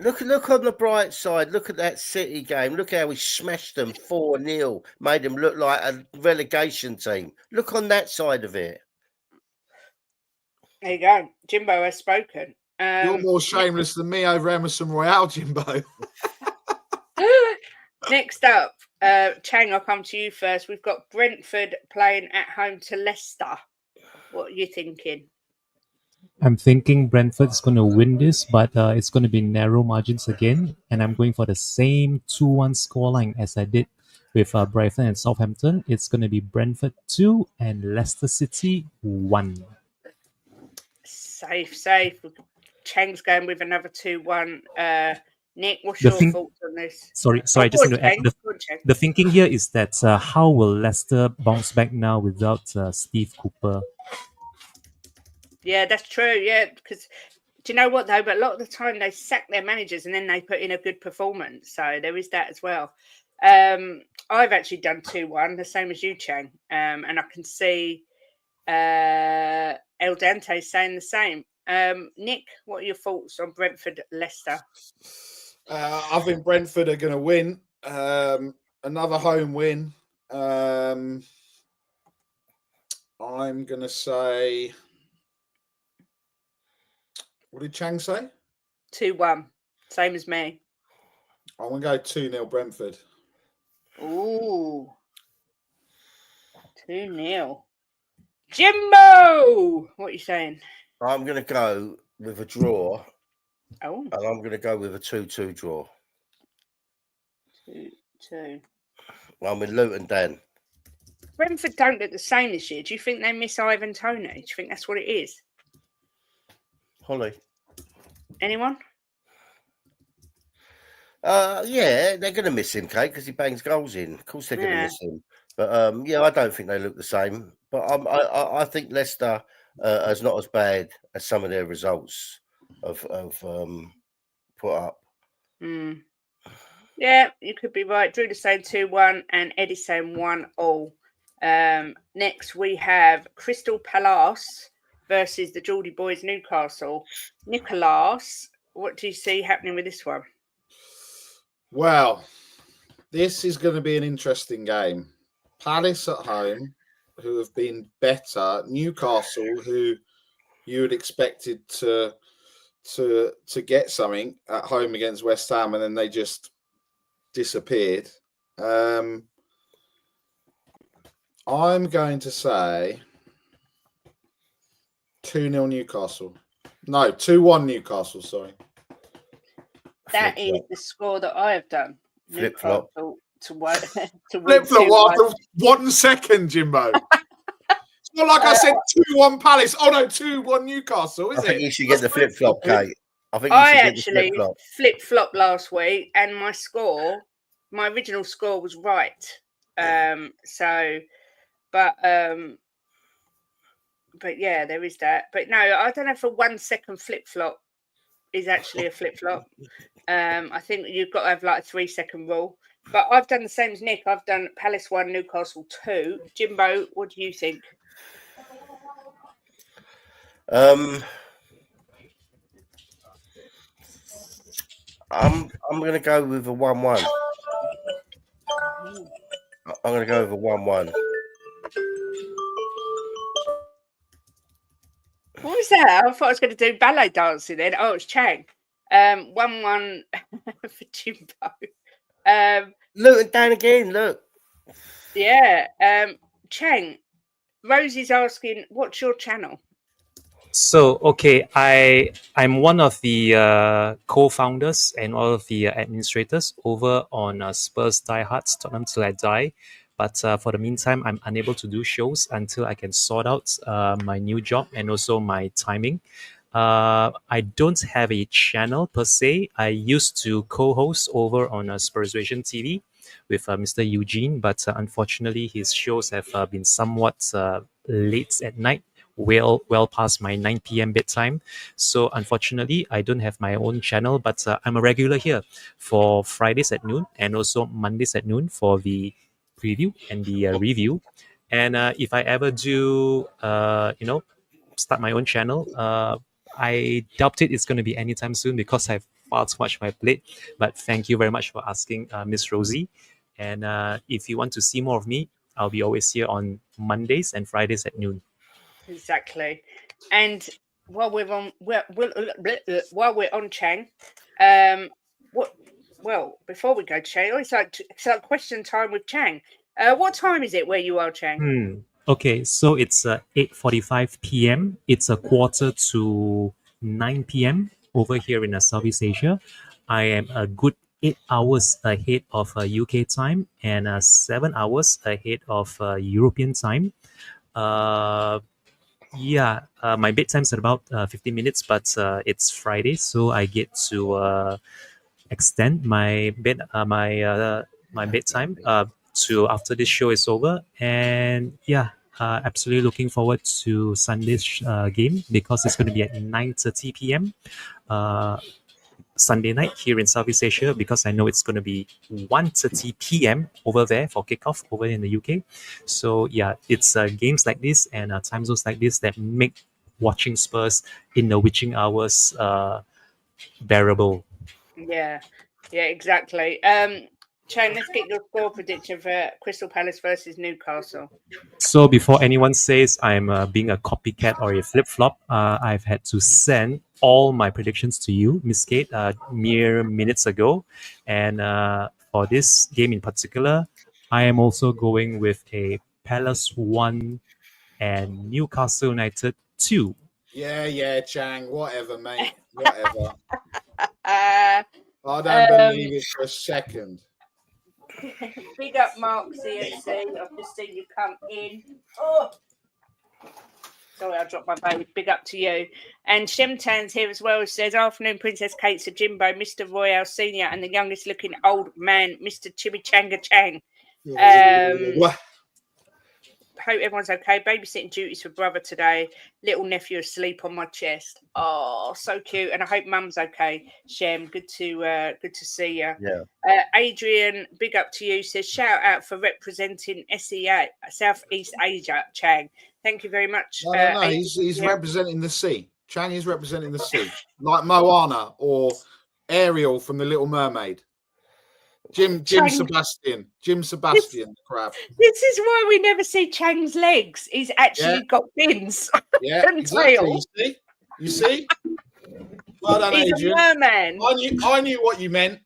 Look on the bright side. Look at that City game. Look how we smashed them 4-0. Made them look like a relegation team. Look on that side of it. There you go. Jimbo has spoken. You're more shameless than me over Emerson Royale, Jimbo. Next up, Chang, I'll come to you first. We've got Brentford playing at home to Leicester. What are you thinking? I'm thinking Brentford's going to win this, but it's going to be narrow margins again. And I'm going for the same 2-1 scoreline as I did with Brighton and Southampton. It's going to be Brentford 2 and Leicester City 1. Safe. Chang's going with another 2-1. Nick, what's your thoughts on this? Sorry, I just need to add the thinking here is that how will Leicester bounce back now without Steve Cooper? Yeah, that's true. Yeah, because do you know what though? But a lot of the time they sack their managers and then they put in a good performance. So there is that as well. I've actually done 2-1, the same as you, Chang. And I can see El Dante saying the same. Nick, what are your thoughts on Brentford Leicester? I think Brentford are going to win. Another home win. I'm going to say. What did Chang say? 2-1, same as me. I'm going to go 2-0 Brentford. Ooh. 2-0. Jimbo! What are you saying? I'm going to go with a draw. Oh. And I'm going to go with a 2-2 draw. 2-2. I'm with Luton Dan. Brentford don't look the same this year. Do you think they miss Ivan Toney? Do you think that's what it is? Holly. Anyone? Yeah, they're going to miss him, Kate, because he bangs goals in. Of course, they're going to miss him. But yeah, I don't think they look the same. But I think Leicester is not as bad as some of their results have put up. Yeah, you could be right. Drew saying 2-1 and Eddie saying 1-all. Next, we have Crystal Palace versus the Geordie Boys Newcastle. Nicholas, what do you see happening with this one? Well, this is going to be an interesting game. Palace at home, who have been better. Newcastle, who you had expected to get something at home against West Ham, and then they just disappeared. I'm going to say 2-0 Newcastle. No, 2-1 Newcastle, sorry. That is the score that I have done. Flip-flop. To win. Flip-flop after 1 second, Jimbo. It's not like I said 2-1 Palace. Oh, no, 2-1 Newcastle, is it? I think you should get the flip-flop, Kate. I actually flip-flopped last week, and my original score was right. But yeah, there is that. But no, I don't know if a 1 second flip-flop is actually a flip-flop. I think you've got to have like a 3 second rule. But I've done the same as Nick. I've done Palace 1, Newcastle 2. Jimbo, what do you think? I'm going to go with a 1-1. I'm going to go with a 1-1. What was that? I thought I was going to do ballet dancing then. Oh, it's Chang. 1-1 for Jimbo. Luton down again, look. Yeah. Chang, Rosie's asking, what's your channel? So, okay, I'm one of the co-founders and all of the administrators over on Spurs Diehards, Tottenham Till I Die. But for the meantime, I'm unable to do shows until I can sort out my new job and also my timing. I don't have a channel per se. I used to co-host over on Spursration TV with Mr. Eugene, but unfortunately his shows have been somewhat late at night, well past my 9 p.m. bedtime. So unfortunately, I don't have my own channel, but I'm a regular here for Fridays at noon and also Mondays at noon for the preview and the review. And if I ever do, start my own channel, I doubt it's going to be anytime soon because I have far too much on my plate. But thank you very much for asking, Miss Rosie. And if you want to see more of me, I'll be always here on Mondays and Fridays at noon. Exactly. And while we're on Chang, before we go to Chang, it's like question time with Chang. What time is it where you are, Chang? Okay, so it's 8:45 p.m. It's a quarter to 9 p.m. over here in Southeast Asia. I am a good 8 hours ahead of UK time and 7 hours ahead of European time. My bedtime's at about 15 minutes, but it's Friday, so I get to extend my bedtime to after this show is over. And absolutely looking forward to Sunday's game because it's going to be at 9:30 p.m. Sunday night here in Southeast Asia, because I know it's going to be 1:30 p.m. over there for kickoff over in the UK. So yeah, it's games like this and time zones like this that make watching Spurs in the witching hours bearable. Yeah, exactly. Chang, let's get your score prediction for Crystal Palace versus Newcastle. So before anyone says I'm being a copycat or a flip-flop, I've had to send all my predictions to you, Miss Kate, mere minutes ago. And for this game in particular, I am also going with a Palace 1 and Newcastle United 2. Yeah, Chang. Whatever, mate. Whatever. Uh, I don't believe it for a second. Big up Mark CSC. I've just seen you come in. Oh, sorry, I dropped my baby. Big up to you. And Shemtan's here as well. Says, afternoon, Princess Kate, Sir Jimbo, Mr. Royale Senior, and the youngest looking old man, Mr. Chimichanga Chang. Hope everyone's okay. Babysitting duties for brother today. Little nephew asleep on my chest. Oh, so cute. And I hope mum's okay. Shem, good to see you. Yeah. Adrian, big up to you. Says shout out for representing SEA, Southeast Asia. Chang, thank you very much. No. He's representing the sea. Chang is representing the sea, like Moana or Ariel from The Little Mermaid. Jim Sebastian, crap. This is why we never see Chang's legs. He's actually got fins. Yeah, exactly. You see? Well done, He's Adrian. a merman. I knew what you meant.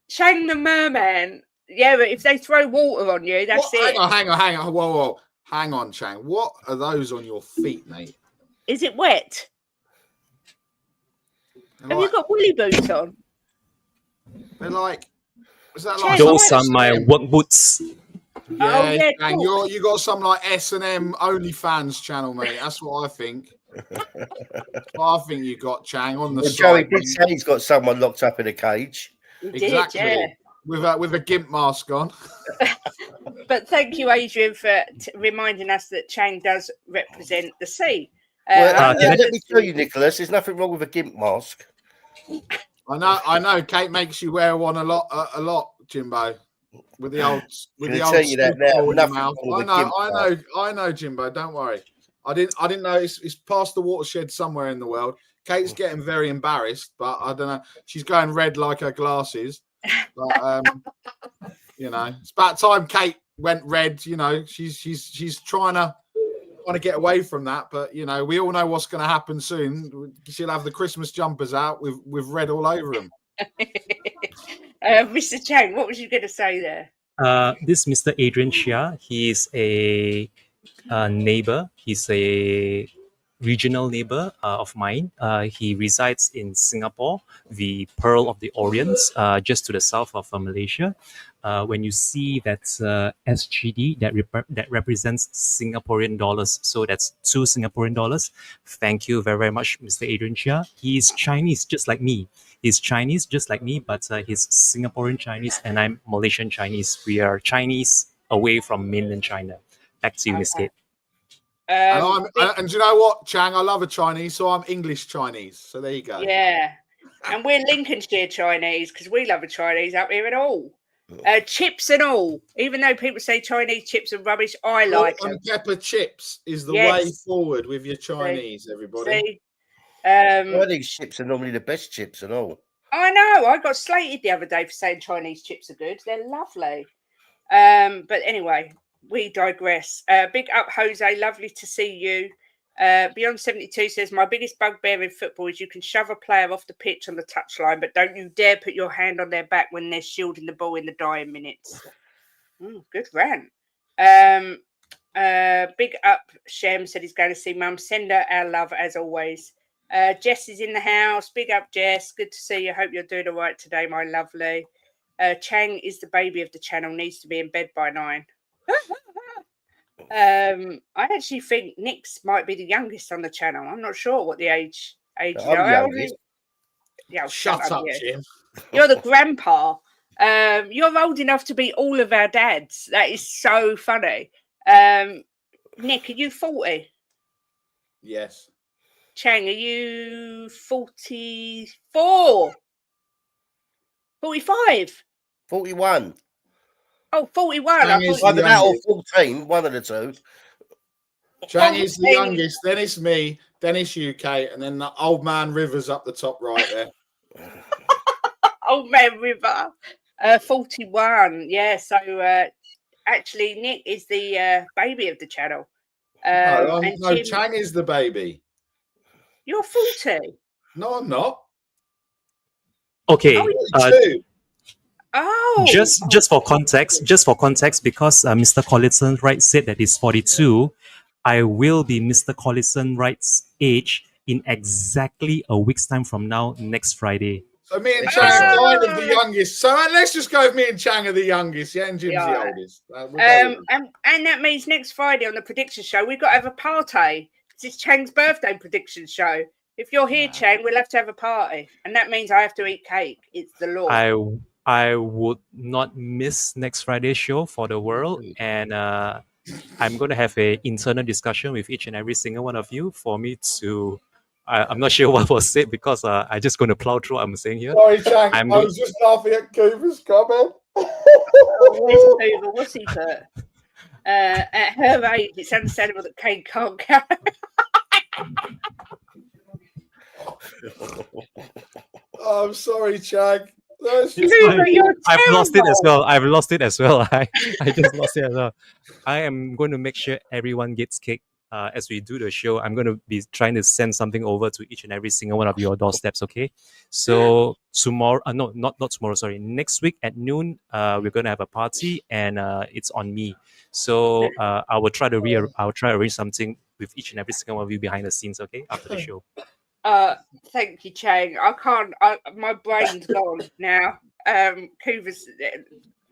Chang the merman. Yeah, but if they throw water on you, that's it. Hang on. Whoa. Hang on, Chang. What are those on your feet, mate? Is it wet? Have you got woolly boots on? They're like, is that Chang, like those are my work boots. Yeah, Chang, cool. you got some like S&M OnlyFans channel, mate. That's what I think. I think you got Chang on the side. Joey did say he's got someone locked up in a cage. Exactly. Yeah. With a gimp mask on. But thank you, Adrian, for reminding us that Chang does represent the sea. Let me tell you, Nicholas, there's nothing wrong with a gimp mask. I know. Kate makes you wear one a lot, Jimbo. With the old tell you that now. In your mouth. I know, Jimbo. Don't worry. I didn't know it's past the watershed somewhere in the world. Kate's getting very embarrassed, but I don't know. She's going red like her glasses. But it's about time Kate went red. You know, she's trying to get away from that, but we all know what's going to happen soon. She'll have the Christmas jumpers out with red all over them. Mr. Chang, what was you going to say there? This Mr. Adrian Chia, he's a neighbor. He's a regional neighbor of mine. He resides in Singapore, the Pearl of the Orient, just to the south of Malaysia. When you see that SGD that represents Singaporean dollars, so that's 2 Singaporean dollars. Thank you very, very much, Mr. Adrian Chia. He's Chinese, just like me. He's Chinese, just like me, but he's Singaporean Chinese, and I'm Malaysian Chinese. We are Chinese away from mainland China. Back to you, Miss Kate. And do you know what, Chang? I love a Chinese, so I'm English Chinese. So there you go. Yeah, and we're Lincolnshire Chinese because we love a Chinese up here and all. Chips and all. Even though people say Chinese chips are rubbish, I like them. And pepper chips is the way forward with your Chinese, everybody. Chinese chips are normally the best chips and all. I know. I got slated the other day for saying Chinese chips are good. They're lovely. But anyway, we digress. Big up, Jose. Lovely to see you. Beyond 72 says, my biggest bugbear in football is you can shove a player off the pitch on the touchline, but don't you dare put your hand on their back when they're shielding the ball in the dying minutes. Good rant. Big up, Shem said he's going to see Mum. Send her our love as always. Jess is in the house. Big up, Jess. Good to see you. Hope you're doing all right today, my lovely. Chang is the baby of the channel, needs to be in bed by 9. I actually think Nick's might be the youngest on the channel. I'm not sure what the age is. Yeah, shut up, Jim. You're the grandpa. You're old enough to be all of our dads. That is so funny. Nick, are you 40? Yes. Chang, are you 44? 45? 41. Oh, 41. Chang I is thought the Either that or youngest. 14, one of the two. Chang is the 14. youngest. Then it's me. Then it's UK, and then the old man Rivers up the top right there. Old Man River. 41. Yeah, so actually, Nick is the baby of the channel. And No, Jim, Chang is the baby. you're 40. No, I'm not. Okay. Oh, 42. Oh, Just for context, because Mr. Collison Wright said that he's 42, I will be Mr. Collison Wright's age in exactly a week's time from now, next Friday. So me and Yes, Chang yes. are kind of the youngest. So let's just go with me and Chang are the youngest, yeah, and Jim's Yeah. the oldest. We'll go with it. and that means next Friday on the prediction show, we've got to have a party. It's Chang's birthday prediction show. If you're here, Chang, we'll have to have a party. And that means I have to eat cake. It's the law. I would not miss next Friday's show for the world, and I'm going to have a internal discussion with each and every single one of you for me to. I'm not sure what was said because I'm just going to plow through what I'm saying here. Sorry, Chang. I'm I go- was just laughing at Cooper's comment. Oh, where's Hoover? What's he put? At her age, it's understandable that Kane can't go. Oh, I'm sorry, Chang. That's just- It's fine. Hoover, you're I've lost it as terrible. well. I've lost it as well. I just lost it as well. I am going to make sure everyone gets cake as we do the show. I'm going to be trying to send something over to each and every single one of your doorsteps. Okay. So tomorrow, no, not tomorrow. Sorry, next week at noon, we're going to have a party, and it's on me. So I will try to arrange something with each and every single one of you behind the scenes. Okay, after the show. Thank you, Chang. I can't. My brain's gone now. Hoover's.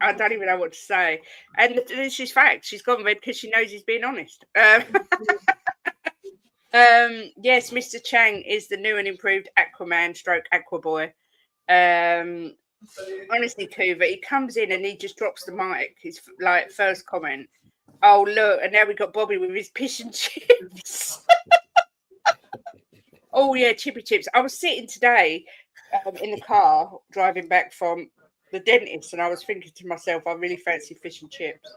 I don't even know what to say. And this is fact. She's gone red because she knows he's being honest. Yes, Mr. Chang is the new and improved Aquaman stroke Aquaboy. Honestly, Hoover, he comes in and he just drops the mic. His like first comment. Oh look, and now we got Bobby with his fish and chips. Oh yeah, chippy chips. I was sitting today in the car driving back from the dentist, and I was thinking to myself, I really fancy fish and chips.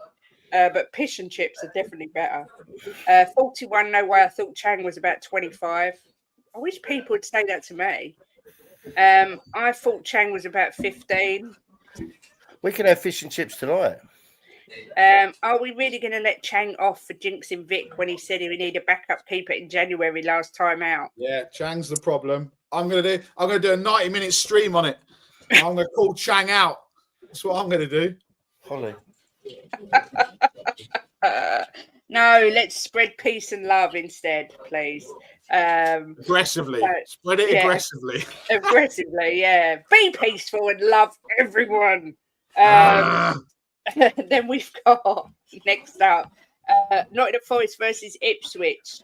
But fish and chips are definitely better. 41, no way. I thought Chang was about 25. I wish people would say that to me. I thought Chang was about 15. We can have fish and chips tonight. Are we really going to let Chang off for jinxing Vic when he said he would need a backup keeper in January last time out? Yeah, Chang's the problem. I'm gonna do a 90-minute stream on it. I'm gonna call Chang out. That's what I'm gonna do. Holly. No, let's spread peace and love instead, please. Aggressively. Spread it aggressively. Aggressively, yeah. Be peaceful and love everyone. Then we've got next up Nottingham Forest versus Ipswich.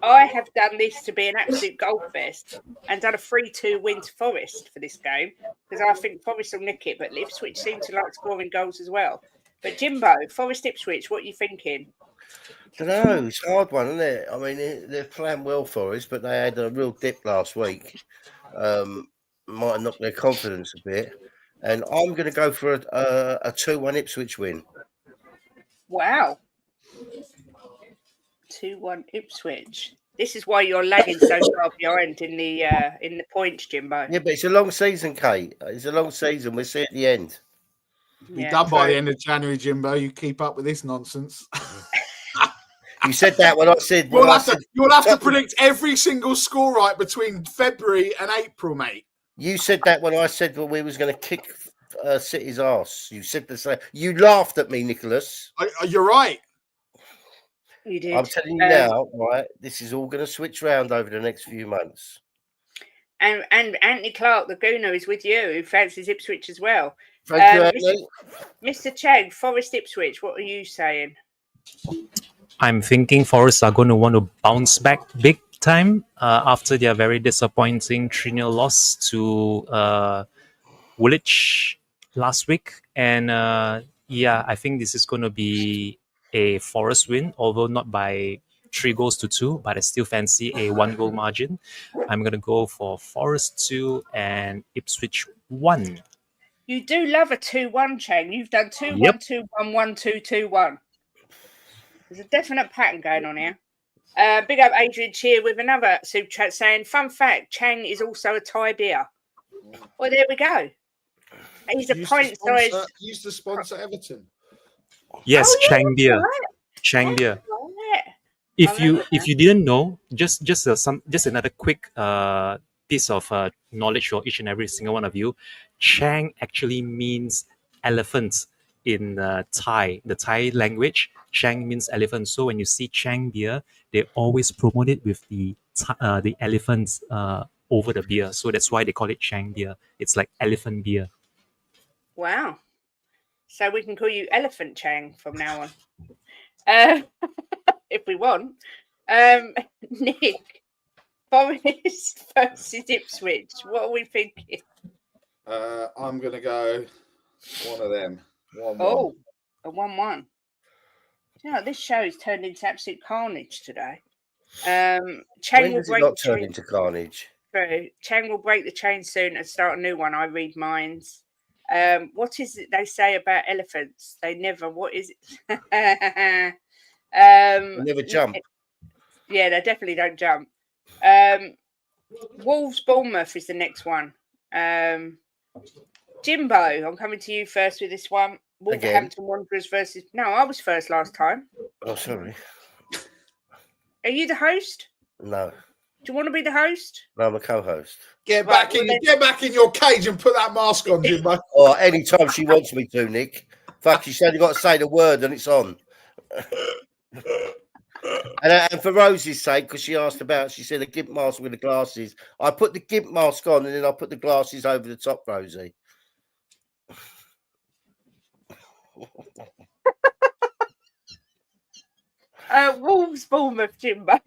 I have done this to be an absolute goal fest and done a 3-2 win to Forest for this game because I think Forest will nick it, but Ipswich seem to like scoring goals as well. But Jimbo, Forest Ipswich, what are you thinking? I don't know. It's a hard one, isn't it? I mean, they're playing well for us, but they had a real dip last week. Might have knocked their confidence a bit. And I'm going to go for a 2-1 Ipswich win. Wow. 2-1 Ipswich. This is why you're lagging so far behind in the points, Jimbo. Yeah, but it's a long season, Kate. It's a long season. We'll see at the end. Be done by the end of January, Jimbo. You keep up with this nonsense. You said that when I said... You'll have to predict every single score right between February and April, mate. You said that when I said that we was going to kick City's arse. You said the same. You laughed at me, Nicholas. You're right. You did. I'm telling you now, right? This is all going to switch round over the next few months. And Anthony Clark, the Gooner, is with you, who fancies Ipswich as well. Thank you, Anthony. Mr. Chang, Forest Ipswich, what are you saying? I'm thinking Forest are going to want to bounce back big time after their very disappointing 3-0 loss to Woolwich last week. And I think this is going to be a Forest win, although not by 3-2, but I still fancy a 1-goal margin. I'm going to go for Forest 2 and Ipswich 1. You do love a 2-1, Chang. You've done 2-1, Yep. 2-1, 1-2, 2-1. There's a definite pattern going on here. Big up Adrian Cheer with another super chat saying, fun fact, Chang is also a Thai beer. Well, there we go. He's a pint-sized... Used to sponsor Everton. Yes, Oh, yeah, Chang beer. right. Chang beer. Right. If you didn't know, just another quick piece of knowledge for each and every single one of you. Chang actually means elephant in Thai, the Thai language. Chang means elephant. So when you see Chang beer, they always promote it with the elephants over the beer. So that's why they call it Chang beer. It's like elephant beer. Wow. So we can call you Elephant Chang from now on. If we want. Nick, Forest versus Ipswich. What are we thinking? I'm going to go one of them. 1-1. Oh, a 1-1. You know, this show's turned into absolute carnage today. When Chang will does it break not the turn chain. into carnage? True. Chang will break the chain soon and start a new one. I read minds. What is it they say about elephants? They never. What is it? They never jump. Yeah, they definitely don't jump. Wolves Bournemouth is the next one. Jimbo, I'm coming to you first with this one. Wolverhampton Wanderers versus... No, I was first last time. Oh, sorry. Are you the host? No. Do you want to be the host? No, I'm a co-host. Get back in your cage and put that mask on, Jimbo. Or any time she wants me to, Nick. Fuck, she's only got to say the word and it's on. And for Rosie's sake, because she said a gimp mask with the glasses. I put the gimp mask on and then I put the glasses over the top, Rosie. Wolves Bournemouth, Jimbo.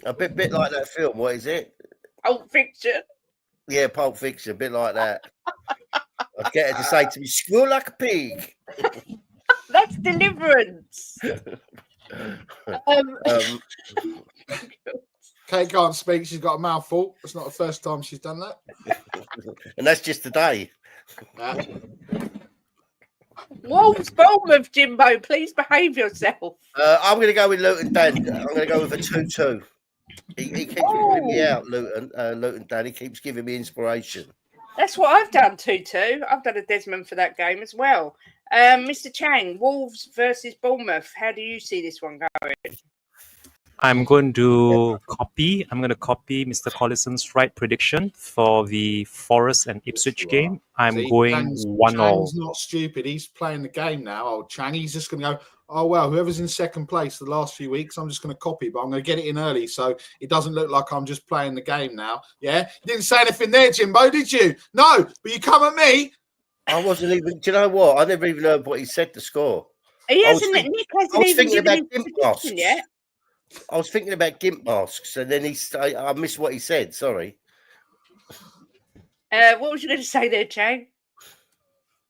A bit like that film. What is it? Pulp Fiction. Yeah, Pulp Fiction. A bit like that. I'd get her to say to me, "Squeal like a pig." That's Deliverance. Kate can't speak. She's got a mouthful. It's not the first time she's done that. And that's just today. Wolves Bournemouth, Jimbo. Please behave yourself. I'm going to go with Luton Dan. I'm going to go with a 2-2. He keeps giving me out, Luton Dan. He keeps giving me inspiration. That's what I've done, 2-2. I've done a Desmond for that game as well. Mr. Chang, Wolves versus Bournemouth. How do you see this one going? I'm going to copy Mr. Collison's right prediction for the Forest and Ipswich game. I'm going 1-1. Chang's not stupid. He's playing the game now, old Chang. He's just going to go, oh, well, whoever's in second place the last few weeks, I'm just going to copy, but I'm going to get it in early so it doesn't look like I'm just playing the game now. Yeah? You didn't say anything there, Jimbo, did you? No, but you come at me. I wasn't even, do you know what? I never even heard what he said to score. Nick hasn't even given his prediction yet. I was thinking about gimp masks, and then I missed what he said. Sorry. What was you going to say there, Chang?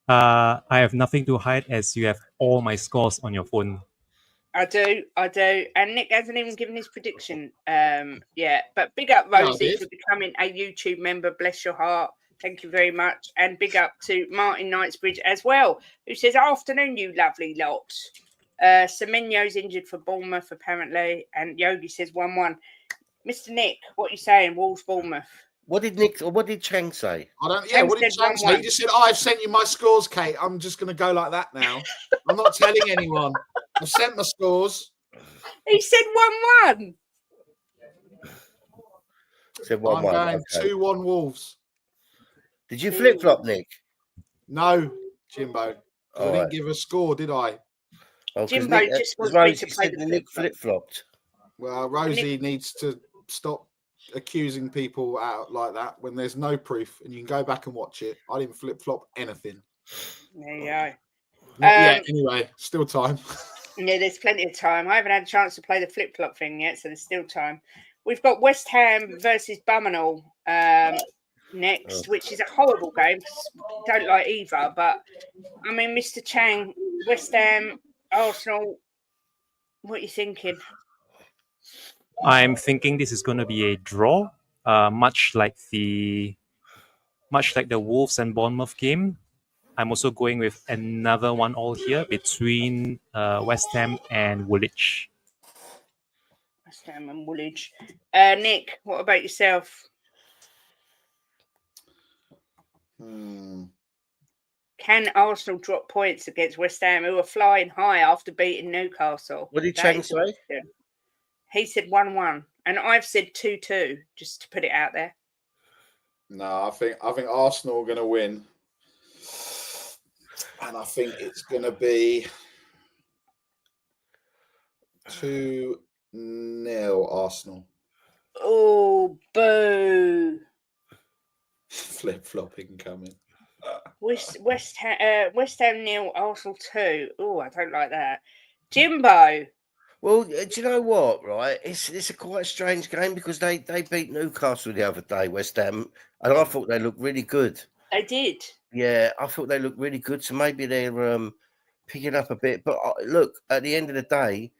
I have nothing to hide as you have all my scores on your phone. I do. And Nick hasn't even given his prediction yet. But big up, Rosie, for becoming a YouTube member. Bless your heart. Thank you very much. And big up to Martin Knightsbridge as well, who says, afternoon, you lovely lot. Semenyo's injured for Bournemouth, apparently. And Yogi says 1-1. Mr. Nick, what are you saying? Wolves, Bournemouth. What did Chang say? What did Chang say? He just said, I've sent you my scores, Kate. I'm just going to go like that now. I'm not telling anyone. I've sent my scores. He said 1-1. Said 1-1. I'm going 2-1 Wolves. Did you flip-flop, Nick? No, Jimbo. I didn't Right. give a score, did I? Oh, Jimbo Nick, just wants me to play the Nick flip-flopped. Well, Rosie needs to stop accusing people out like that when there's no proof, and you can go back and watch it. I didn't flip-flop anything. There you go. Not yet, anyway. Still time. Yeah, there's plenty of time. I haven't had a chance to play the flip-flop thing yet, so there's still time. We've got West Ham versus Bummenall next, which is a horrible game. Don't like either, but I mean, Mr. Chang, West Ham, Arsenal, what are you thinking? I'm thinking this is going to be a draw, much like the Wolves and Bournemouth game. I'm also going with another 1-1 here between West Ham and Woolwich. West Ham and Woolwich. Nick, what about yourself? Can Arsenal drop points against West Ham, who are flying high after beating Newcastle? What did That Chang is the say? question. He said 1-1, and I've said 2-2, just to put it out there. No, I think Arsenal are going to win, and I think it's going to be 2-0 Arsenal. Oh, boo! Flip-flopping coming. West Ham 0, Arsenal 2. Oh, I don't like that. Jimbo. Well, do you know what? Right, it's a quite strange game because they beat Newcastle the other day, West Ham, and I thought they looked really good. They did. Yeah, I thought they looked really good. So maybe they're picking up a bit. But look, at the end of the day,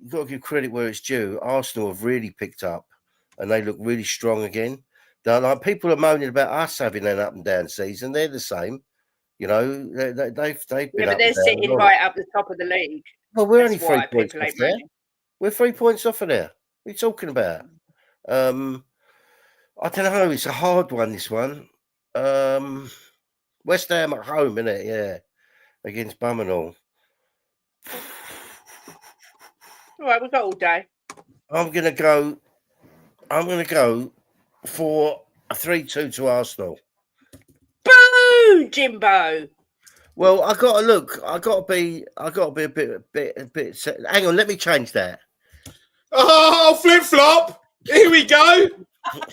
you've got to give credit where it's due. Arsenal have really picked up, and they look really strong again. Now, like, people are moaning about us having an up and down season. They're the same. You know, they've been Yeah, up but they're and down. sitting right up the top of the league. Well, we're That's only 3 why points people off ain't there. moaning. We're 3 points off of there. What are you talking about? I don't know. It's a hard one, this one. West Ham at home, innit? Yeah. Against Bummenall. All right, we've got all day. I'm gonna go for a 3-2 to Arsenal. Boo, Jimbo. Well, I gotta be a bit. Hang on, let me change that. Oh, flip-flop. Here we go.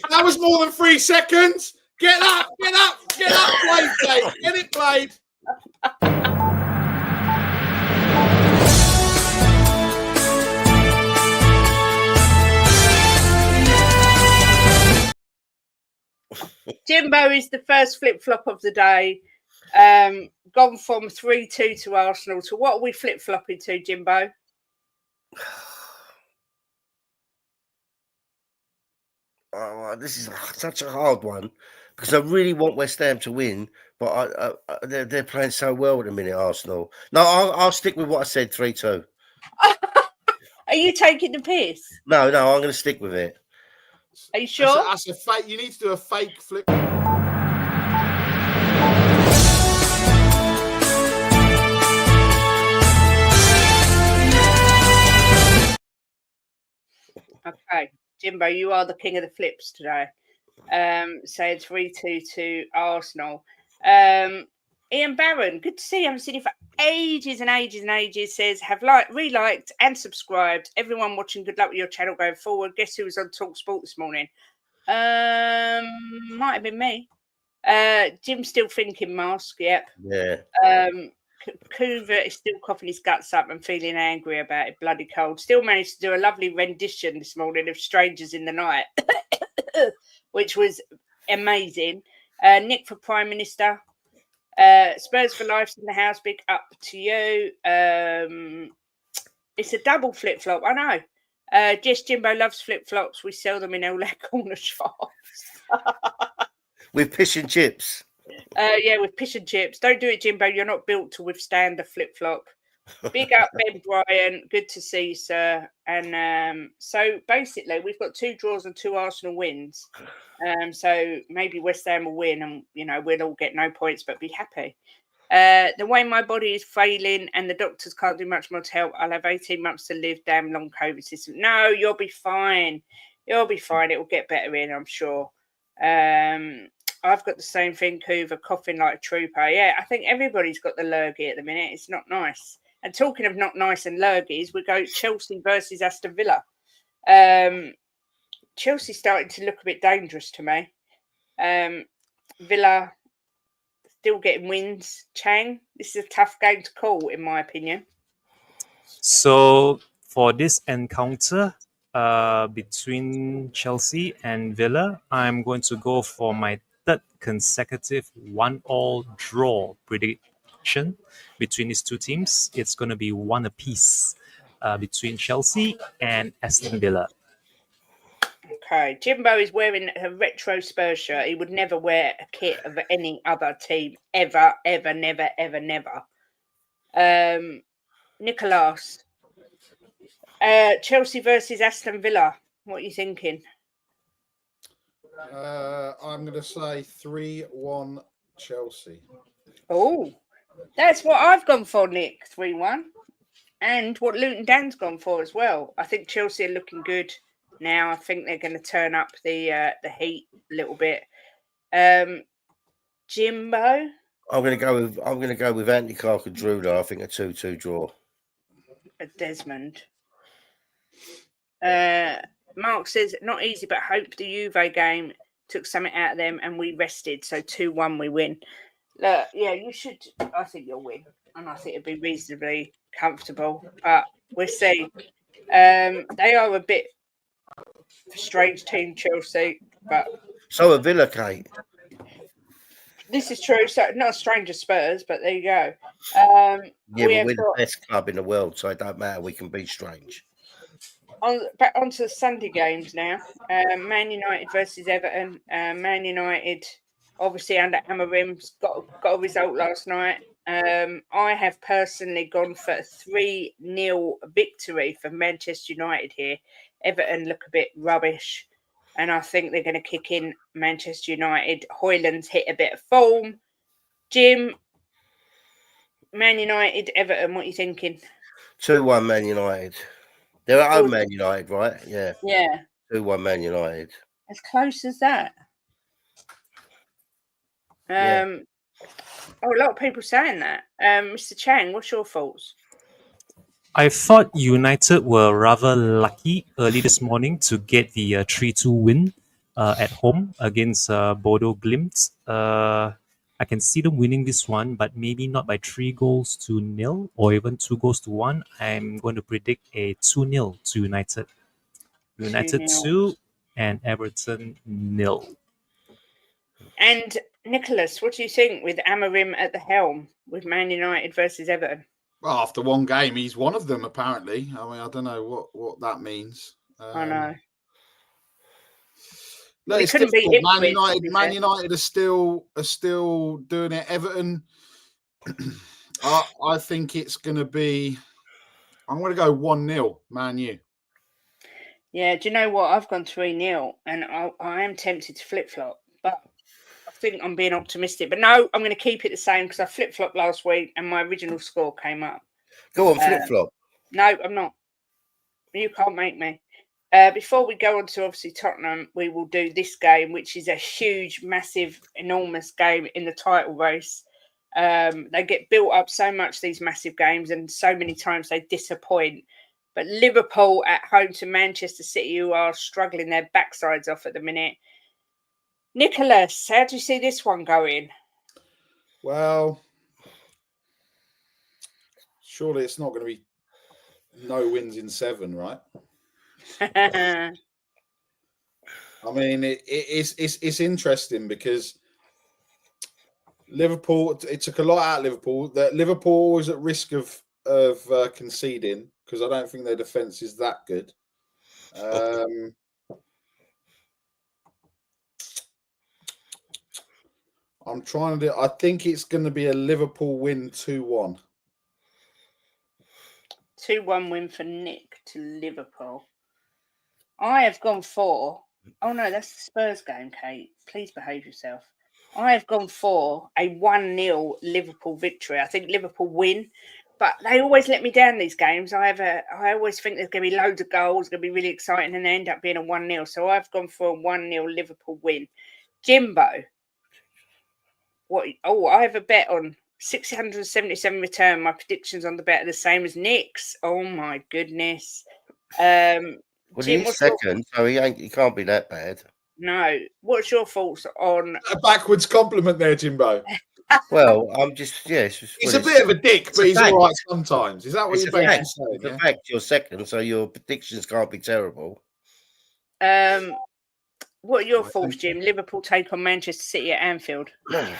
That was more than 3 seconds. Get that played, Dave. Get it played. Jimbo is the first flip-flop of the day. Gone from 3-2 to Arsenal. So what are we flip-flopping to, Jimbo? Oh, this is such a hard one because I really want West Ham to win, but they're playing so well at the minute, Arsenal. No, I'll stick with what I said, 3-2. Are you taking the piss? No, I'm going to stick with it. Are you sure? That's a fake. You need to do a fake flip. Okay, Jimbo, you are the king of the flips today. Saying 3-2 to Arsenal. Ian Barron, good to see you. I haven't seen you for ages and ages and ages. Says, have re-liked and subscribed. Everyone watching, good luck with your channel going forward. Guess who was on TalkSport this morning? Might have been me. Jim's still thinking mask. Yep. Yeah. Coover is still coughing his guts up and feeling angry about it. Bloody cold. Still managed to do a lovely rendition this morning of Strangers in the Night, which was amazing. Nick for Prime Minister. Spurs for Life's in the house. Big up to you. It's a double flip-flop. I know. Just Jimbo loves flip-flops. We sell them in all our corner shops. With fish and chips. Yeah, with fish and chips. Don't do it, Jimbo. You're not built to withstand a flip-flop. Big up, Ben Bryan. Good to see you, sir. And so basically, we've got 2 draws and 2 Arsenal wins. So maybe West Ham will win, and we'll all get no points, but be happy. The way my body is failing, and the doctors can't do much more to help. I'll have 18 months to live. Damn long COVID system. No, you'll be fine. You'll be fine. It will get better in, I'm sure. I've got the same thing, Coover, coughing like a trooper. Yeah, I think everybody's got the lurgy at the minute. It's not nice. And talking of not nice and lurgies, we go Chelsea versus Aston Villa. Chelsea's starting to look a bit dangerous to me. Villa still getting wins. Chang, this is a tough game to call, in my opinion. So for this encounter between Chelsea and Villa, I'm going to go for my 3rd consecutive 1-1 draw prediction between these 2 teams. It's going to be 1 apiece between Chelsea and Aston Villa. Okay, Jimbo is wearing a retro Spurs shirt. He would never wear a kit of any other team ever, ever, never, ever, never. Nicholas, Chelsea versus Aston Villa. What are you thinking? I'm going to say 3-1 Chelsea. Oh, that's what I've gone for, Nick. 3-1. And what Luton Dan's gone for as well. I think Chelsea are looking good now. I think they're going to turn up the heat a little bit. Jimbo. I'm going to go with Anthony Clark and Drew. Though I think a 2-2 draw. Desmond. Mark says not easy, but hope the Juve game took something out of them and we rested. So 2-1 we win. Look, yeah, you should. I think you'll win, and I think it'll be reasonably comfortable. But we'll see. They are a bit strange team, Chelsea, but So a Villa, Kate. this is true. So not a stranger Spurs, but there you go. Yeah, we but have we're the got best club in the world, so it don't matter. We can be strange. back onto the Sunday games now. Man United versus Everton. Man United, obviously under Amarim's got a result last night. I have personally gone for a 3-0 victory for Manchester United here. Everton look a bit rubbish, and I think they're going to kick in Manchester United. Hoyland's hit a bit of form. Jim, Man United, Everton, what are you thinking? 2-1 Man United. They're at home, Man United, right? Yeah. Yeah. 2-1 Man United. As close as that. Yeah. Oh, a lot of people saying that. Mr. Chang, what's your thoughts? I thought United were rather lucky early this morning to get the 3-2 win at home against Bodo Glimt. I can see them winning this one, but maybe not by 3-0 or even 2-1. I'm going to predict a 2-0 to United. United 2 and Everton 0. And Nicholas, what do you think with Amarim at the helm with Man United versus Everton? Well, after one game, he's one of them, apparently. I mean, I don't know what that means. I know. Look, he it's couldn't beat difficult. Ipswich, Man United are still doing it. Everton, I think it's going to be. I'm going to go 1-0, Man U. Yeah, do you know what? I've gone 3-0, and I am tempted to flip flop, but I think I'm being optimistic. But no, I'm going to keep it the same because I flip flopped last week, and my original score came up. Go on, flip flop. No, I'm not. You can't make me. Before we go on to obviously Tottenham, we will do this game, which is a huge, massive, enormous game in the title race. They get built up so much, these massive games, and so many times they disappoint. But Liverpool at home to Manchester City, who are struggling their backsides off at the minute. Nicholas, how do you see this one going? Well, surely it's not going to be no wins in 7, right? I mean, it's interesting because Liverpool. It took a lot out of Liverpool. That Liverpool was at risk of conceding because I don't think their defense is that good. I'm trying to. I think it's going to be a Liverpool win 2-1. 2-1 win for Nick to Liverpool. I have gone for. Oh no, that's the Spurs game, Kate. Please behave yourself. I have gone for a 1-0 Liverpool victory. I think Liverpool win, but they always let me down these games. I always think there's going to be loads of goals, going to be really exciting, and they end up being a 1-0. So I've gone for a 1-0 Liverpool win. Jimbo, what? Oh, I have a bet on 677 return. My predictions on the bet are the same as Nick's. Oh my goodness. Well, Jim, he's second, so he can't be that bad. No. What's your thoughts on A backwards compliment there, Jimbo. Well, I'm just He's a bit of a dick, but he's all right sometimes. Is that what you're basically saying? It's a fact you're second, so your predictions can't be terrible. What are your thoughts, Jim? Liverpool take on Manchester City at Anfield. I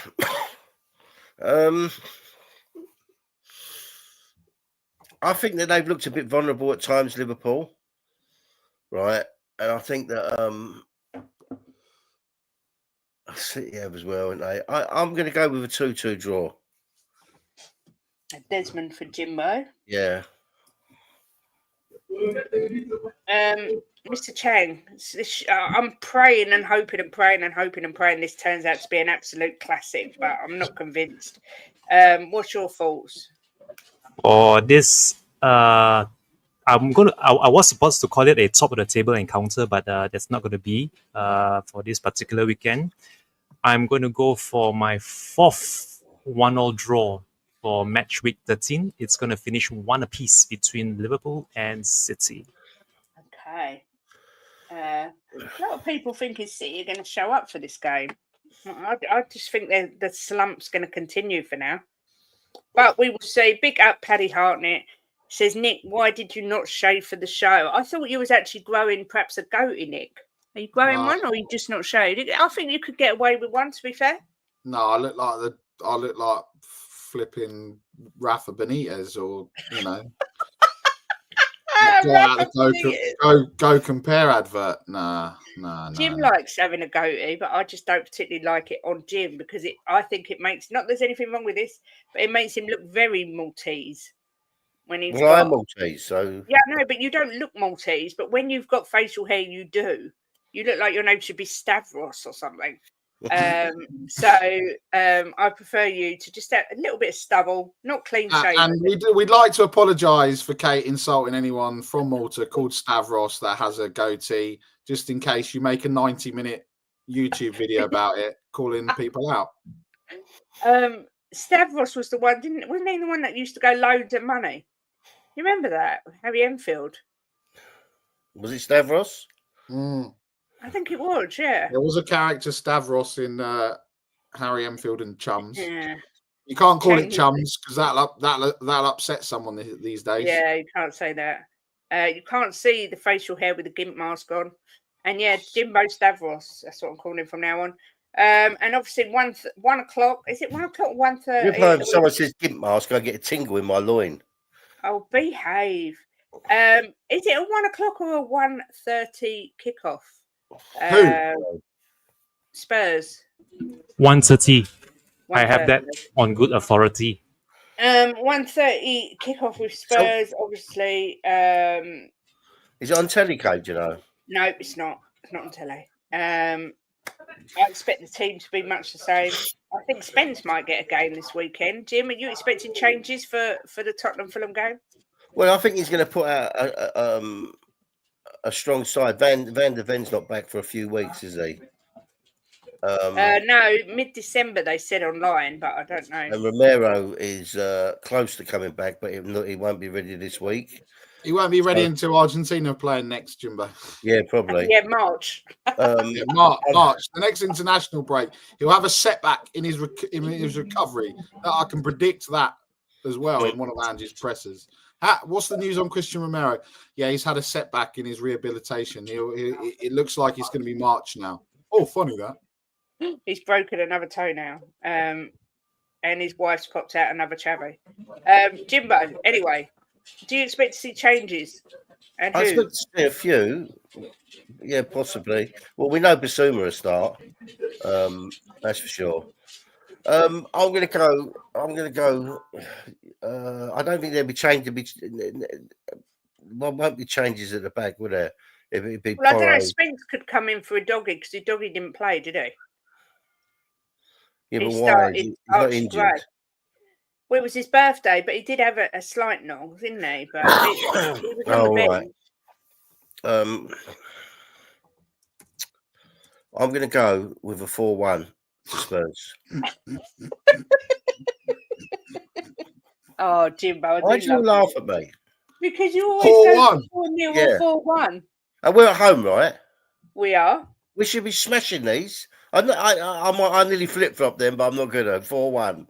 think that they've looked a bit vulnerable at times, Liverpool. Right. and I think that City have as well, and I'm going to go with a 2-2 draw. Desmond for Jimbo. Yeah. Mr. Chang, I'm praying and hoping and praying and hoping and praying this turns out to be an absolute classic, but I'm not convinced. What's your thoughts? For this, I was supposed to call it a top of the table encounter, but that's not going to be for this particular weekend. I'm going to go for my 4th 1-1 draw for match week 13. It's going to finish 1 apiece between Liverpool and City. Okay. A lot of people thinking City are going to show up for this game. I just think the slump's going to continue for now. But we will see. Big up Paddy Hartnett. Says, Nick, why did you not shave for the show? I thought you was actually growing perhaps a goatee, Nick. Are you growing one, or are you just not shaved? I think you could get away with one, to be fair. No, I look like flipping Rafa Benitez, or go compare advert. Nah. Jim likes having a goatee, but I just don't particularly like it on Jim because I think it makes there's anything wrong with this, but it makes him look very Maltese. When he's I'm Maltese, so yeah, no, but you don't look Maltese. But when you've got facial hair, you do. You look like your name should be Stavros or something. I prefer you to just have a little bit of stubble, not clean shaven. And we'd like to apologise for Kate insulting anyone from Malta called Stavros that has a goatee, just in case you make a 90-minute YouTube video about it, calling people out. Stavros was the one, wasn't he the one that used to go loads of money? You remember that? Harry Enfield. Was it Stavros? I think it was, yeah. There was a character Stavros in Harry Enfield and Chums. Yeah. You can't call it Chums because that'll upset someone these days. Yeah, you can't say that. You can't see the facial hair with the gimp mask on. And yeah, Jimbo Stavros. That's what I'm calling him from now on. And obviously 1 o'clock. Is it 1 o'clock? 1:30. Every time someone says gimp mask, I get a tingle in my loin. Oh, behave. Is it a 1 o'clock or a 1:30 kickoff? Who? Spurs. 1:30. I have that on good authority. 1:30 kickoff with Spurs, obviously. Is it on telly, Code, you know? No, it's not. It's not on telly. I expect the team to be much the same. I think Spence might get a game this weekend. Jim, are you expecting changes for the Tottenham Fulham game? Well, I think he's going to put out a strong side. Van der Ven's not back for a few weeks, is he? No, mid-December they said online, but I don't know. And Romero is close to coming back, but he won't be ready this week. He won't be ready until Argentina are playing next, Jimbo. Yeah, probably. Yeah, March. March, the next international break. He'll have a setback in his recovery. I can predict that as well in one of Andy's pressers. What's the news on Christian Romero? Yeah, he's had a setback in his rehabilitation. It looks like it's going to be March now. Oh, funny that. He's broken another toenail. And his wife's popped out another chavvy. Jimbo, anyway, do you expect to see changes? And I expect to see a few. Yeah, possibly. Well, we know Basuma will start. That's for sure. I'm going to go. I don't think there'll be changes. Well, won't be changes at the back, will there? If it'd be I don't know. Spence could come in for a doggy because the doggy didn't play, did he? Yeah, but why? He's not injured. Well, it was his birthday, but he did have a slight knock, didn't he? But he was on the bench. Right. I'm going to go with a 4-1 for Spurs. Oh, Jimbo. Why do you laugh at me? Because you always go 4-0 or 4-1. And we're at home, right? We are. We should be smashing these. I nearly flip-flop them, but I'm not going to. 4-1.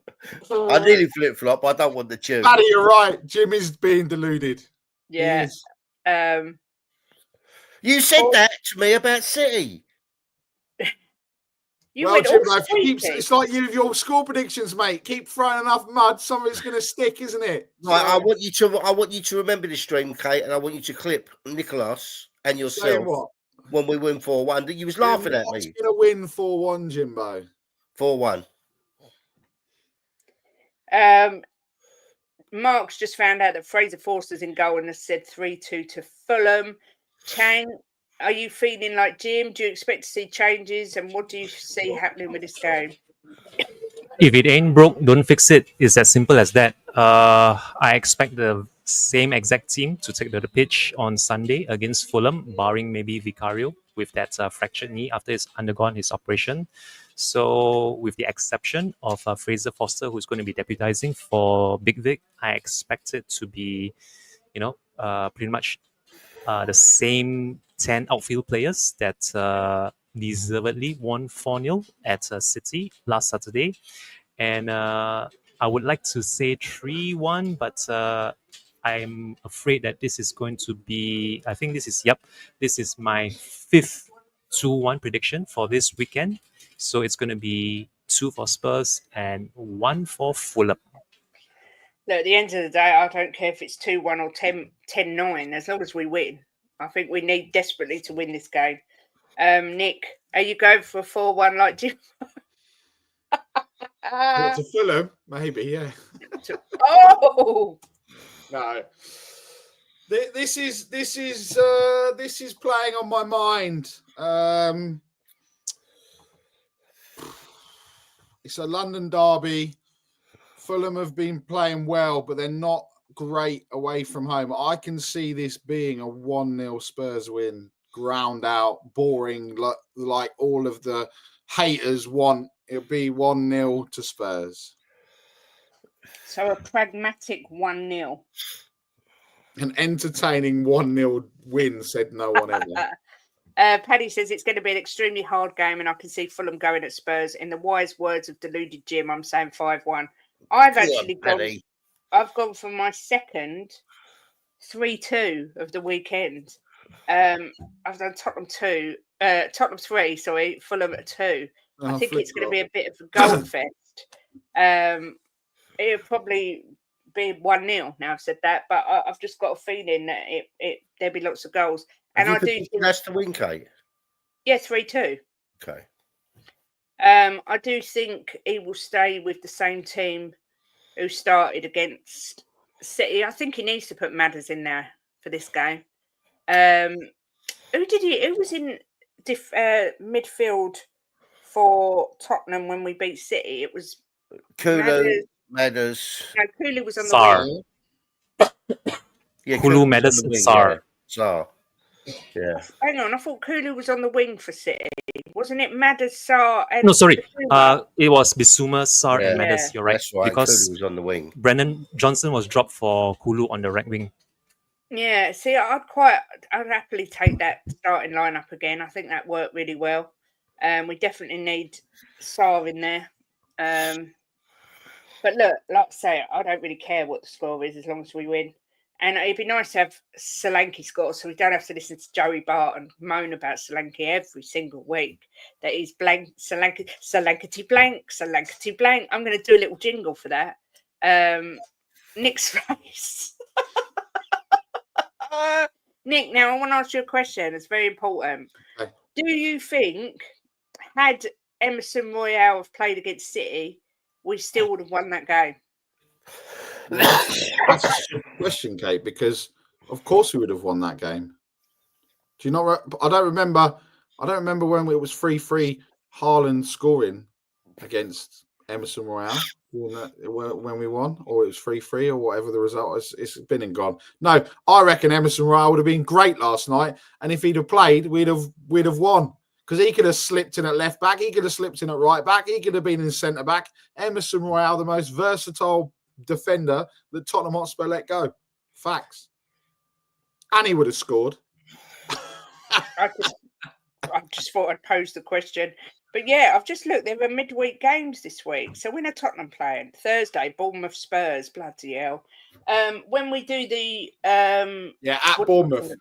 I nearly flip-flop. I don't want the tune. Paddy, you're right. Jim is being deluded. Yeah. You said that to me about City. Jim, it's like you with your score predictions, mate. Keep throwing enough mud, something's going to stick, isn't it? Right, I want you to remember this stream, Kate, and I want you to clip Nicholas and yourself when we win 4-1. You was laughing at It's me. going to win 4-1, Jimbo. 4-1. Mark's just found out that Fraser Forster's in goal and has said 3-2 to Fulham. Chang, are you feeling like Jim? Do you expect to see changes? And what do you see happening with this game? If it ain't broke, don't fix it. It's as simple as that. I expect the same exact team to take the pitch on Sunday against Fulham, barring maybe Vicario with that fractured knee after he's undergone his operation. So, with the exception of Fraser Forster, who's going to be deputizing for Big Vic, I expect it to be, pretty much the same 10 outfield players that deservedly won 4-0 at City last Saturday. And I would like to say 3-1, but I'm afraid that this is going to be, I think this is my fifth 2-1 prediction for this weekend. So it's going to be 2 for Spurs and 1 for Fulham. Look, at the end of the day, I don't care if it's 2-1 or 10-9, as long as we win. I think we need desperately to win this game. Nick, are you going for a 4-1 like Jim? To Fulham, maybe, yeah. Oh no, this is playing on my mind. It's a London derby. Fulham have been playing well, but they're not great away from home. I can see this being a 1-0 Spurs win, ground out, boring, like all of the haters want. It'll be 1-0 to Spurs. So a pragmatic 1-0. An entertaining 1-0 win, said no one ever. Paddy says it's going to be an extremely hard game, and I can see Fulham going at Spurs. In the wise words of deluded Jim, I'm saying 5-1. I've gone for my second 3-2 of the weekend. I've done Tottenham 3, Fulham at 2. I think it's going to be a bit of a goal fest. It'll probably be 1-0 now I've said that, but I've just got a feeling that there'll be lots of goals. And I do think that's the win, Kate. Yeah, 3-2. Okay. I do think he will stay with the same team who started against City. I think he needs to put Madders in there for this game. Who was in midfield for Tottenham when we beat City? It was Madders. No, Kulu was on Sar. the wing. Yeah, Kulu, Madders, and Sar. Sar. Yeah. Hang on, I thought Kulu was on the wing for City. Wasn't it Madders, Sar, and... No, sorry. It was Bissouma, Sar, and Madders. You're right. That's right. Because Kulu was on the wing. Brennan Johnson was dropped for Kulu on the right wing. Yeah, see, I'd happily take that starting lineup again. I think that worked really well. We definitely need Sar in there. But look, like I say, I don't really care what the score is as long as we win. And it'd be nice to have Solanke score so we don't have to listen to Joey Bart and moan about Solanke every single week. That is blank, Solankety blank, Solankety blank. I'm going to do a little jingle for that. Nick's face. Nick, now I want to ask you a question. It's very important. Okay. Do you think, had Emerson Royale have played against City, we still would have won that game? That's a good question, Kate, because of course we would have won that game. Do you not? I don't remember when it was 3-3 Haaland scoring against Emerson Royale when we won, or it was 3-3 or whatever the result is. It's been and gone. No, I reckon Emerson Royale would have been great last night, and if he'd have played, we'd have won. Because he could have slipped in at left back, he could have slipped in at right back, he could have been in centre back. Emerson Royale, the most versatile defender that Tottenham Hotspur let go. Facts. And he would have scored. I just thought I'd pose the question. But yeah, I've just looked. There are midweek games this week. So when are Tottenham playing? Thursday, Bournemouth Spurs. Bloody hell. When we do the... at Bournemouth.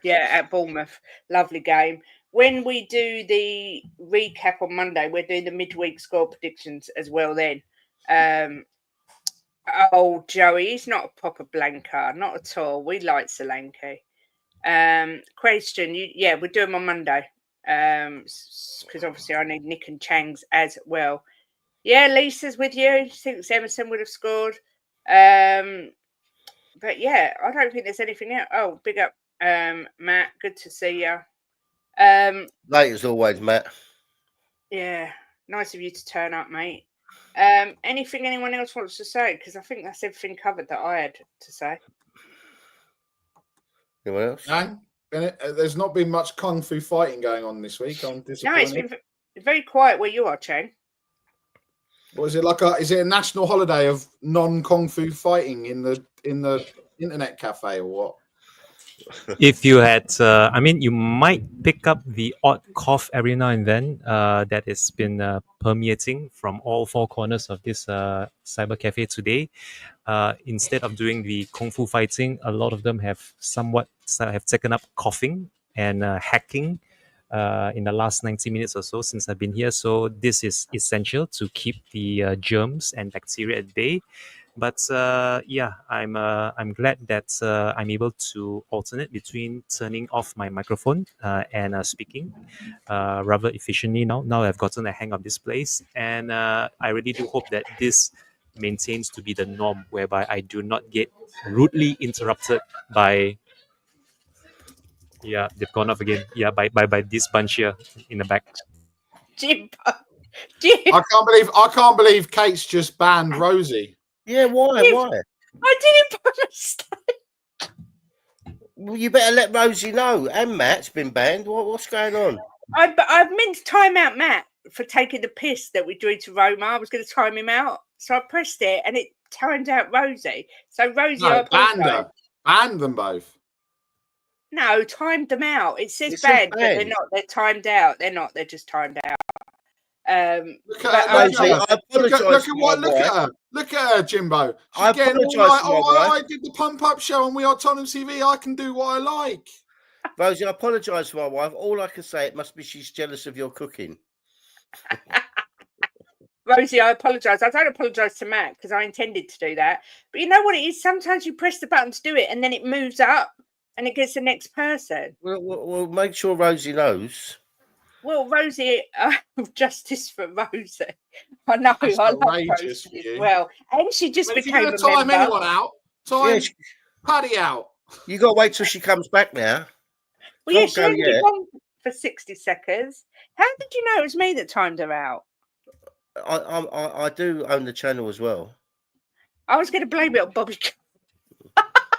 Yeah, at Bournemouth. Lovely game. When we do the recap on Monday, we're doing the midweek score predictions as well then. Joey, he's not a proper blanker. Not at all. We like Solanke. Question, we'll do them on Monday. Because obviously I need Nick and Chang's as well. Yeah, Lisa's with you. She thinks Emerson would have scored. But yeah, I don't think there's anything else. Oh, big up, Matt. Good to see you. Late as always, Matt. Yeah, nice of you to turn up, mate. Anything anyone else wants to say? Because I think that's everything covered that I had to say. Anyone else? Chang? There's not been much kung fu fighting going on this week. I'm disappointed. No, it's been very quiet where you are, Chang. What is it like? Is it a national holiday of non-kung fu fighting in the internet cafe or what? If you had, you might pick up the odd cough every now and then that has been permeating from all four corners of this cyber cafe today. Instead of doing the kung fu fighting, a lot of them have taken up coughing and hacking in the last 90 minutes or so since I've been here. So this is essential to keep the germs and bacteria at bay. But I'm glad that I'm able to alternate between turning off my microphone and speaking rather efficiently now. Now I've gotten the hang of this place, and I really do hope that this maintains to be the norm, whereby I do not get rudely interrupted by. Yeah, they've gone off again. Yeah, by this bunch here in the back. Jimbo. I can't believe Kate's just banned Rosie. Yeah, why? Why? I didn't put a mistake. Well, you better let Rosie know. And Matt's been banned. What's going on? I meant to time out Matt for taking the piss that we drew to Roma. I was going to time him out, so I pressed it, and it timed out Rosie. So Rosie, I banned her. Banned them both. No, timed them out. It says banned, but they're not. They're timed out. They're not. They're just timed out. Look at her. Look at her, Jimbo. She's getting all like, I did the pump up show on We Are Tottenham TV. I can do what I like. Rosie, I apologise for my wife. All I can say, it must be she's jealous of your cooking. Rosie, I apologise. I don't apologise to Matt because I intended to do that. But you know what it is? Sometimes you press the button to do it and then it moves up and it gets the next person. Well, make sure Rosie knows. Well, Rosie, justice for Rosie. I know. That's I love outrageous Rosie as well. And she just became a member. Time anyone out. Time Paddy out. You got to wait till she comes back now. Well, she only gone for 60 seconds. How did you know it was me that timed her out? I do own the channel as well. I was going to blame it on Bobby.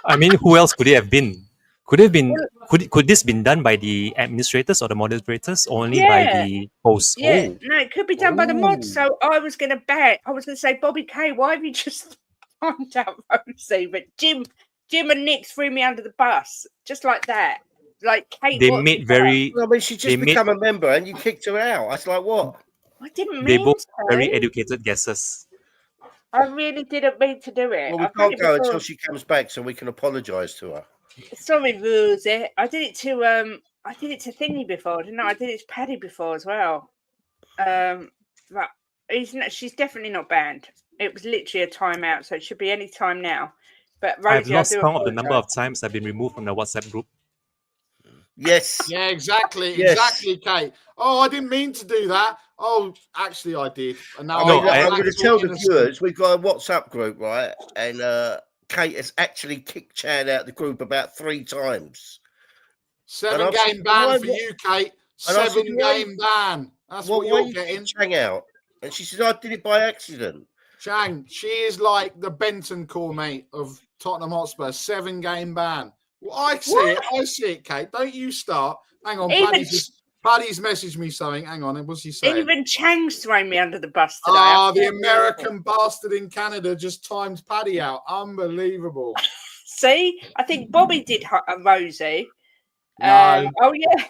I mean, who else could it have been? Could it have been? Could this been done by the administrators or the moderators, or only by the host? Yeah, no, it could be done by the mods. So I was going to say, Bobby K, why have you just timed out Rosie? But Jim and Nick threw me under the bus, just like that. Like Kate, they made very. I mean, she just become a member, and you kicked her out. I was like, what? I didn't mean. They both very educated guesses. I really didn't mean to do it. Well, we can't go until she comes back, so we can apologise to her. Sorry, Rosie. I did it to Thingy before, didn't I? I did it to Paddy before as well. But she's definitely not banned. It was literally a timeout, so it should be any time now. But Rosie, I've lost count of the number of times I've been removed from the WhatsApp group. Yes. Yeah, exactly. Yes. Exactly, Kate. Oh, I didn't mean to do that. Oh, actually, I did. And now I'm going to tell the viewers we've got a WhatsApp group, right? And Kate has actually kicked Chang out of the group about 3 times. 7-game ban for you, Kate. 7-game ban. That's what you're getting. Chang out. And she said, I did it by accident. Chang, she is like the Benton core mate of Tottenham Hotspur. 7-game ban. Well, I see it, Kate. Don't you start. Hang on, Paddy's messaged me something. Hang on, what's he saying? Even Chang's thrown me under the bus today. The American bastard in Canada just timed Paddy out. Unbelievable. See, I think Bobby did Rosie. No. Oh yeah,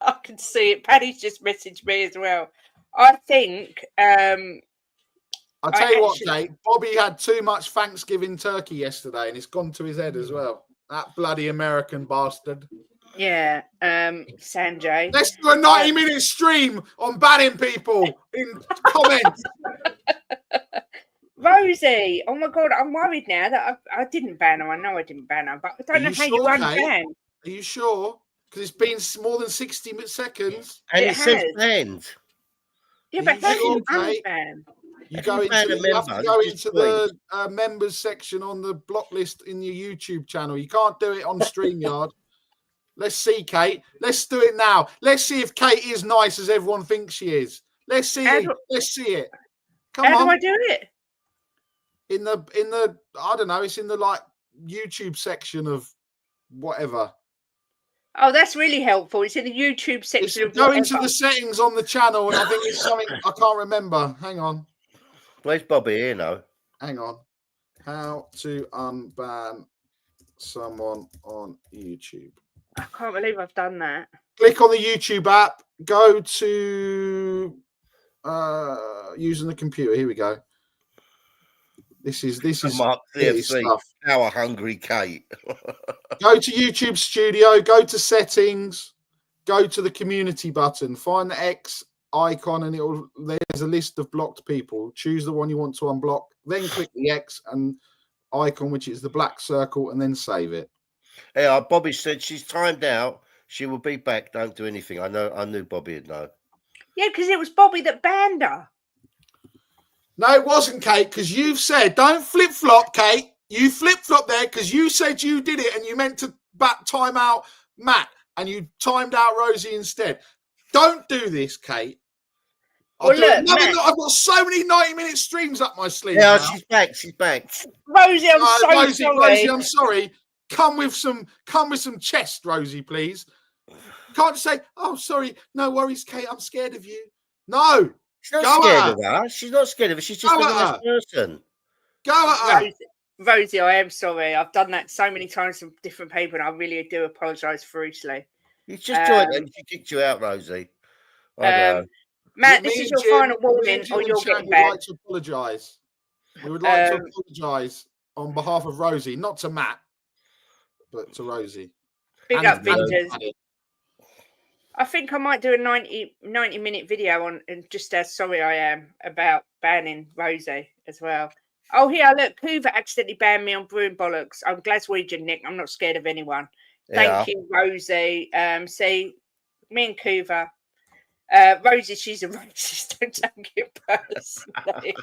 I can see it. Paddy's just messaged me as well. I think. I'll tell you what, Kate. Bobby had too much Thanksgiving turkey yesterday, and it's gone to his head as well. That bloody American bastard. Yeah, Sanjay. Let's do a 90-minute stream on banning people in comments. Rosie, oh my God, I'm worried now that I didn't ban her. I know I didn't ban her, but I don't know how you unban. Are you sure? Because it's been more than 60 seconds. And It it says has. banned. Yeah, Are but you how sure, can Kate? unban? You If go you ban into a you have to member, go you into just the members section on the block list in your YouTube channel. You can't do it on StreamYard. Let's see, Kate. Let's do it now. Let's see if Kate is nice as everyone thinks she is. Let's see it. Let's see it. Come How on. do I do it? In the I don't know, it's in the like YouTube section of whatever. Oh, that's really helpful. It's in the YouTube section of Go whatever. into the settings on the channel, and I think it's something I can't remember. Hang on. Where's Bobby here now? Hang on. How to unban someone on YouTube. I can't believe I've done that. Click on the YouTube app. Go to using the computer. Here we go. This is Mark CFC. stuff. Our hungry Kate. Go to YouTube Studio. Go to settings. Go to the community button. Find the X icon, and there's a list of blocked people. Choose the one you want to unblock. Then click the X and icon, which is the black circle, and then save it. Yeah, Bobby said she's timed out. She will be back. Don't do anything. I knew Bobby would know. Yeah, because it was Bobby that banned her. No, it wasn't, Kate, because you've said, don't flip-flop, Kate. You flip-flop there because you said you did it and you meant to time out Matt and you timed out Rosie instead. Don't do this, Kate. Well, look, Matt, I've got so many 90-minute streams up my sleeve. Yeah, now. she's back. She's back. Rosie, I'm so Rosie, sorry. Rosie, I'm sorry. Come with some chest, Rosie, please. Can't just say, oh, sorry, no worries, Kate, I'm scared of you. No. She's not scared of her. She's not scared of her. She's just a nice person. Go at her. Rosie, I am sorry. I've done that so many times with different people, and I really do apologise profusely. You just joined and she kicked you out, Rosie. I don't know. Matt, this is your final warning, or you're getting banned. Would like to apologise. We would like to apologise on behalf of Rosie, not to Matt, but to Rosie. Big up, Vinders. I think I might do a 90-minute video on and just how sorry I am about banning Rosie as well. Oh, here, look, Hoover accidentally banned me on Brewing Bollocks. I'm Glaswegian, Nick. I'm not scared of anyone. Thank you, Rosie. See, me and Hoover. Rosie, she's a racist. Don't take it personally.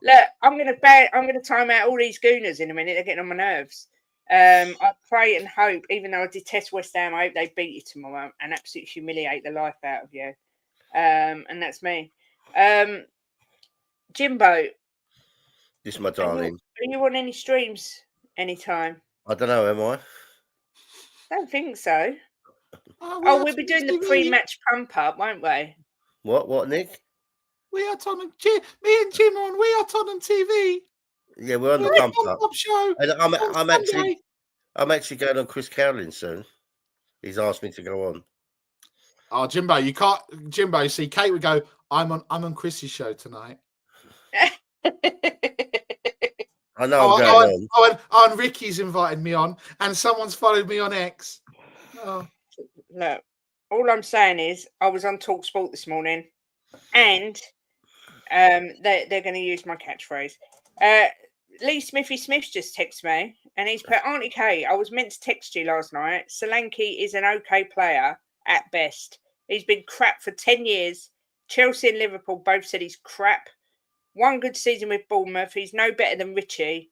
Look, I'm gonna time out all these gooners in a minute. They're getting on my nerves. I pray and hope, even though I detest West Ham, I hope they beat you tomorrow and absolutely humiliate the life out of you. And that's me. Jimbo. This is my darling. Are you on any streams anytime? I don't know, am I? Don't think so. Oh, we'll be doing the pre-match pump up, won't we? What, Nick? We are on me and Jim on We Are on TV. Yeah, we're on the pump up show. And I'm actually going on Chris Cowling soon. He's asked me to go on. Oh, Jimbo, you can't. Jimbo, see, Kate would go, I'm on Chris's show tonight. I know I'm going on. Oh, and Ricky's invited me on, and someone's followed me on X. Oh. Look, all I'm saying is I was on TalkSport this morning, and they're going to use my catchphrase. Lee Smithy Smith just texted me, and he's put, Auntie Kate, I was meant to text you last night. Solanke is an okay player at best. He's been crap for 10 years. Chelsea and Liverpool both said he's crap. One good season with Bournemouth. He's no better than Richie.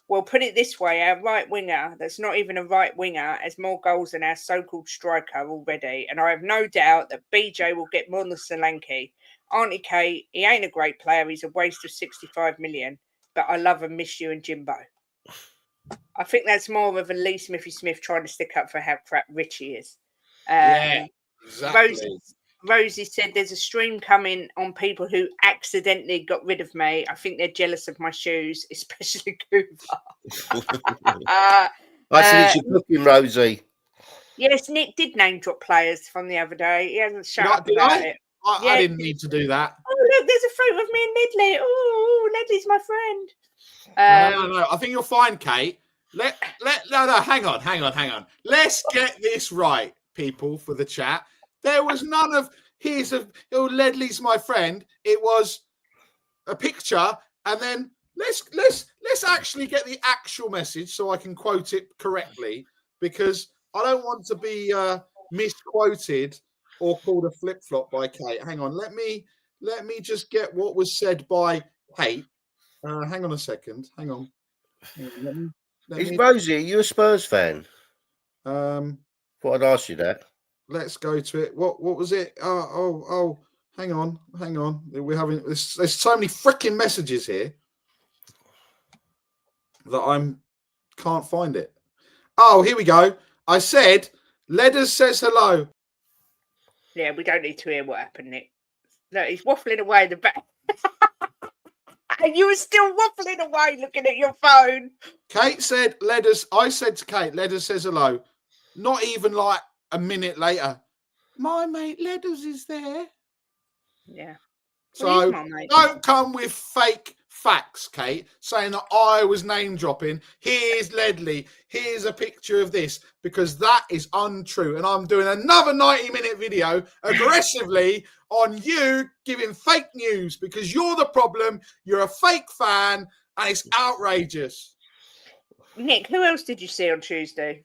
Well, put it this way, our right winger, that's not even a right winger, has more goals than our so-called striker already. And I have no doubt that BJ will get more than Solanke. Auntie Kate, he ain't a great player. He's a waste of 65 million. But I love and miss you and Jimbo. I think that's more of a Lee Smithy Smith trying to stick up for how crap Richie is. Yeah, exactly. Rosie said there's a stream coming on people who accidentally got rid of me. I think they're jealous of my shoes, especially Cooper. I said you should book him, Rosie. Yes, Nick did name drop players from the other day. He hasn't shut up about it. I didn't need to do that. Oh, look, there's a photo of me and Nedley. Oh, Nedley's my friend. No. I think you'll find, Kate. No, hang on. Let's get this right, people, for the chat. There was none of Ledley's my friend. It was a picture, and then let's actually get the actual message so I can quote it correctly, because I don't want to be misquoted or called a flip flop by Kate. Hang on, let me just get what was said by Kate. Hang on a second. Hang on. Is Rosie, are you a Spurs fan? Thought I'd ask you that. Let's go to it. What was it? Oh. Hang on. We're having there's so many freaking messages here that can't find it. Oh, here we go. I said, Ledders says hello. Yeah, we don't need to hear what happened, Nick. No, he's waffling away in the back. And you were still waffling away looking at your phone. Kate said, Ledders. I said to Kate, Ledders says hello. Not even like a minute later, my mate Ledders is there. Yeah. So don't come with fake facts, Kate, saying that I was name dropping. Here's Ledley. Here's a picture of this, because that is untrue. And I'm doing another 90-minute video aggressively on you giving fake news, because you're the problem. You're a fake fan and it's outrageous. Nick, who else did you see on Tuesday?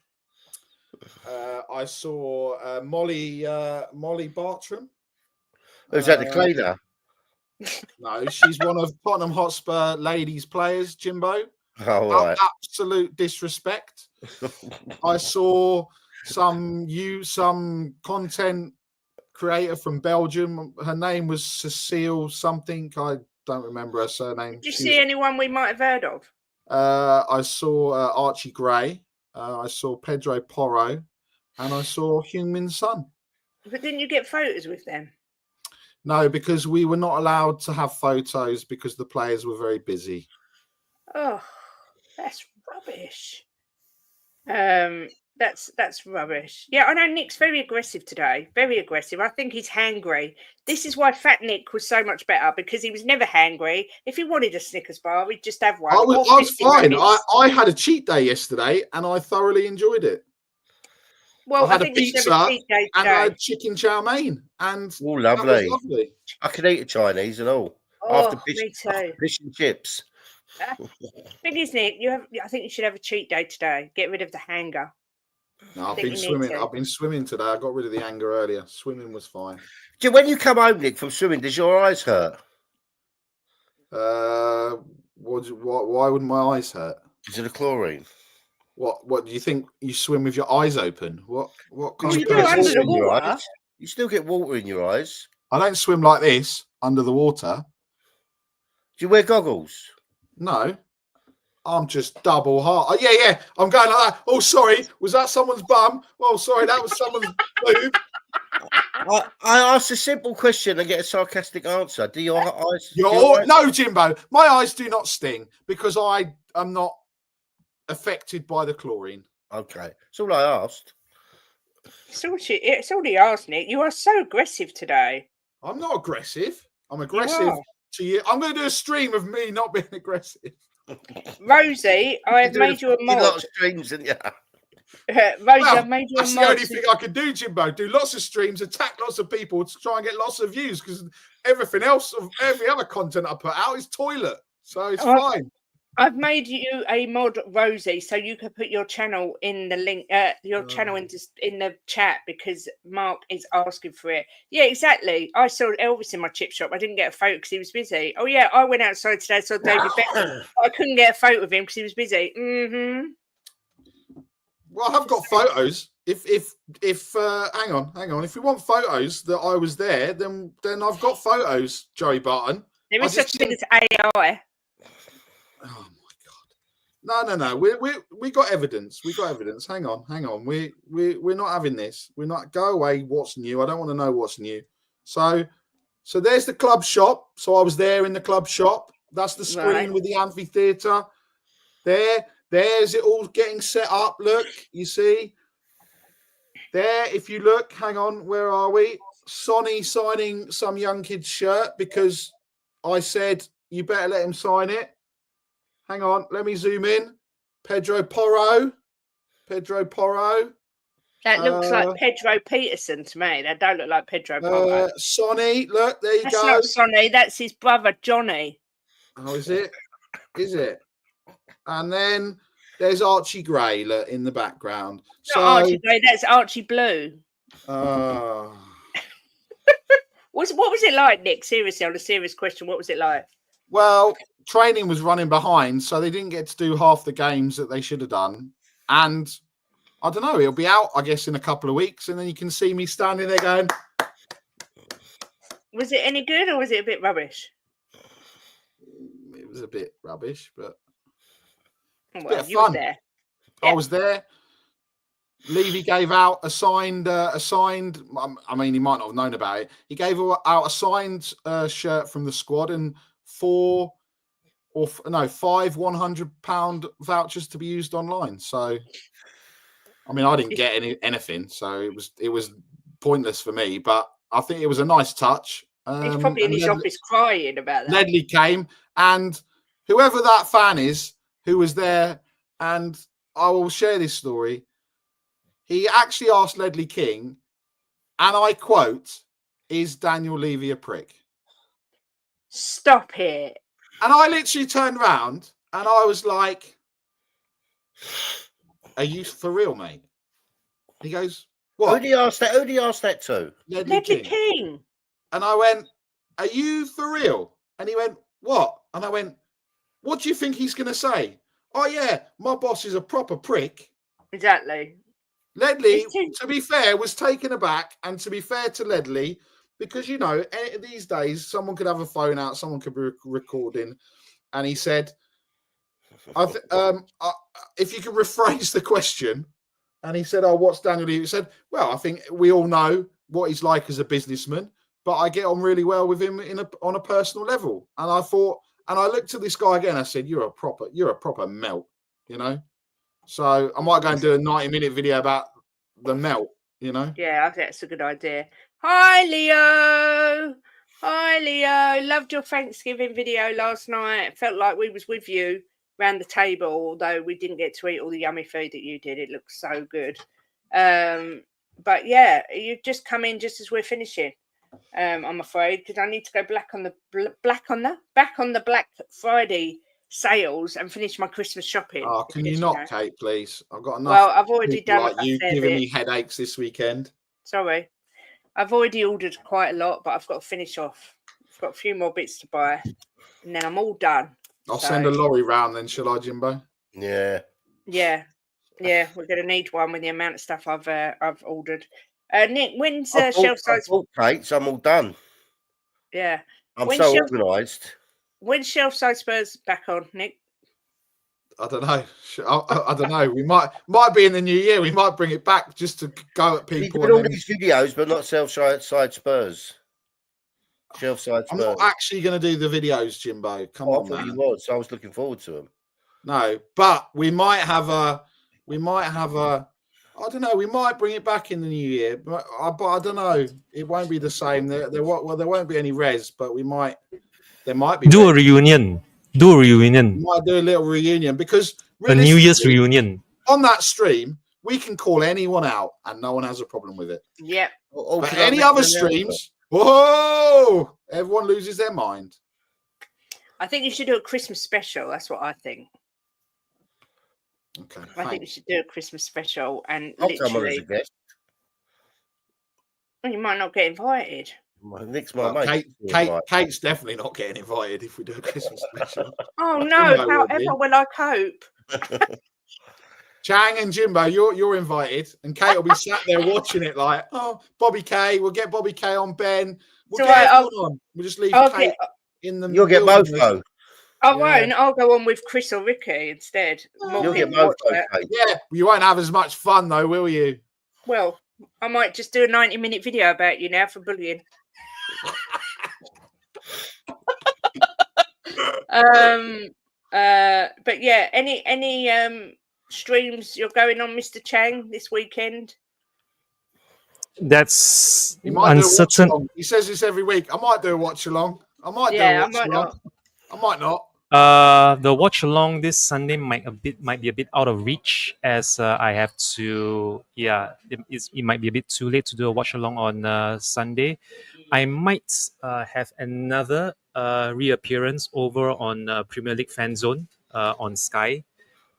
I saw Molly Bartram. Who's that, the cleaner? No, she's one of Tottenham Hotspur ladies players, Jimbo. Oh, right. Absolute disrespect. I saw some content creator from Belgium. Her name was Cecile something. I don't remember her surname. Did you see anyone we might have heard of? I saw Archie Gray. I saw Pedro Porro. And I saw Heung-min Son. But didn't you get photos with them? No, because we were not allowed to have photos because the players were very busy. Oh, that's rubbish. That's rubbish. Yeah, I know Nick's very aggressive today. Very aggressive. I think he's hangry. This is why Fat Nick was so much better, because he was never hangry. If he wanted a Snickers bar, he'd just have one. I was fine. I had a cheat day yesterday and I thoroughly enjoyed it. Well, I had a pizza and I had chicken chow mein, and lovely. That was lovely. I could eat a Chinese and all. Oh, after me too. Fish and chips. Thing is, Nick, I think you should have a cheat day today. Get rid of the hanger. No, I've been swimming. I've been swimming today. I got rid of the anger earlier. Swimming was fine. When you come home, Nick, from swimming, does your eyes hurt? Why wouldn't my eyes hurt? Is it a chlorine? What do you think? You swim with your eyes open? What kind you do under the water? You still get water in your eyes. I don't swim like this under the water. Do you wear goggles? No. I'm just double hard. Yeah. I'm going like that. Oh, sorry. Was that someone's bum? Oh, sorry. That was someone's boob. I asked a simple question and get a sarcastic answer. Do your eyes? No, Jimbo. My eyes do not sting because I am not affected by the chlorine. Okay. That's all I asked. It's all he asked, Nick. You are so aggressive today. I'm not aggressive. I'm aggressive to you. I'm going to do a stream of me not being aggressive. Rosie, I have made you a mod. A lot of streams, didn't you? Rosie, I've made you a mod. That's the only thing I can do, Jimbo. Do lots of streams, attack lots of people to try and get lots of views, because everything else, every other content I put out is toilet. So it's fine. I've made you a mod, Rosie, so you can put your channel in the link, channel in the chat, because Mark is asking for it. Yeah, exactly. I saw Elvis in my chip shop. I didn't get a photo because he was busy. Oh yeah, I went outside today, saw David Beckham. I couldn't get a photo of him because he was busy. Well, I have got photos. If hang on. If we want photos that I was there, then I've got photos, Joey Barton. There is such a thing as AI. Oh my god! No. We got evidence. We got evidence. Hang on. We're not having this. We're not. Go away. What's new? I don't want to know what's new. So there's the club shop. So I was there in the club shop. That's the screen with the amphitheatre. There's it all getting set up. Look, you see. There, if you look, hang on. Where are we? Sonny signing some young kid's shirt because I said you better let him sign it. Hang on, let me zoom in. Pedro Porro. That looks like Pedro Peterson to me. That don't look like Pedro Porro. Sonny, look, there you go. That's not Sonny, that's his brother Johnny. Oh, is it? Is it? And then There's Archie Gray in the background. Not Archie Gray, that's Archie Blue. Uh, What was it like, Nick? Seriously, on a serious question, what was it like? well, training was running behind, so they didn't get to do half the games that they should have done. And I don't know, it'll be out, I guess, in a couple of weeks, and then you can see me standing there going. Was it any good or was it a bit rubbish? It was a bit rubbish, but well, you were there. I was there. Levy gave out a signed. I mean, he might not have known about it. He gave out a signed shirt from the squad and 5 £100 vouchers to be used online. So, I mean, I didn't get anything, so it was pointless for me. But I think it was a nice touch. He's probably in his office crying about that. Ledley came, and whoever that fan is who was there, and I will share this story. He actually asked Ledley King, and I quote, "Is Daniel Levy a prick?" Stop it. And I literally turned around and I was like, "Are you for real, mate?" He goes, "What?" Who did he ask that to? Ledley King. And I went, "Are you for real?" And he went, "What?" And I went, "What do you think he's going to say?" "Oh, yeah, my boss is a proper prick." Exactly. Ledley, to be fair, was taken aback, and to be fair to Ledley, because, you know, these days, someone could have a phone out, someone could be recording, and he said, if you could rephrase the question, and he said, "Oh, what's Daniel Levy?" He said, "Well, I think we all know what he's like as a businessman, but I get on really well with him on a personal level." And I thought, and I looked at this guy again, I said, you're a proper melt, you know? So I might go and do a 90-minute video about the melt, you know? Yeah, I think that's a good idea. Hi, Leo. Hi, Leo. Loved your Thanksgiving video last night. Felt like we was with you around the table, although we didn't get to eat all the yummy food that you did. It looked so good. But yeah, you just come in just as we're finishing. I'm afraid, because I need to go back on the Black Friday sales and finish my Christmas shopping. Oh, can you not, Kate, please? I've got enough. Well, I've already done like you giving me headaches this weekend. Sorry, I've already ordered quite a lot, but I've got to finish off. I've got a few more bits to buy, and then I'm all done. I'll send a lorry round then, shall I, Jimbo? Yeah. Yeah. We're going to need one with the amount of stuff I've ordered. Nick, when's shelf size? Kate, so I'm all done. Yeah. I'm so organised. When's shelf size Spurs back on, Nick? I don't know. I don't know. We might be in the new year. We might bring it back just to go at people. He's all these videos, but not side Spurs. Shelf side Spurs. I'm not actually going to do the videos, Jimbo. Come on, I thought you was. So I was looking forward to them. No, but we might have a. I don't know. We might bring it back in the new year, but I don't know. It won't be the same. There won't be any res, but there might be. Do a reunion. We might do a little reunion, because a New Year's reunion on that stream. We can call anyone out, and no one has a problem with it. Yep. But any other streams, whoa! Everyone loses their mind. I think you should do a Christmas special. That's what I think. Okay. I think we should do a Christmas special, and I'll come on as a guest. Well, you might not get invited. Nick's my mate. Kate's definitely not getting invited if we do a Christmas special. Oh no! However will I cope? Chang and Jimbo, you're invited, and Kate will be sat there watching it like, "Oh, Bobby K, we'll get Bobby K on Ben. We'll get everyone on. We'll just leave Kate in the. You'll get both though. I won't. I'll go on with Chris or Ricky instead. You'll get both. Yeah, you won't have as much fun though, will you? Well, I might just do a 90-minute video about you now for bullying. But yeah, any streams you're going on, Mr. Chang, this weekend? That's uncertain. He says this every week. I might do a watch along. I might do a watch along. I might not. The watch along this Sunday might be a bit out of reach, as I have to. Yeah, it might be a bit too late to do a watch along on Sunday. I might have another reappearance over on Premier League Fan Zone on Sky,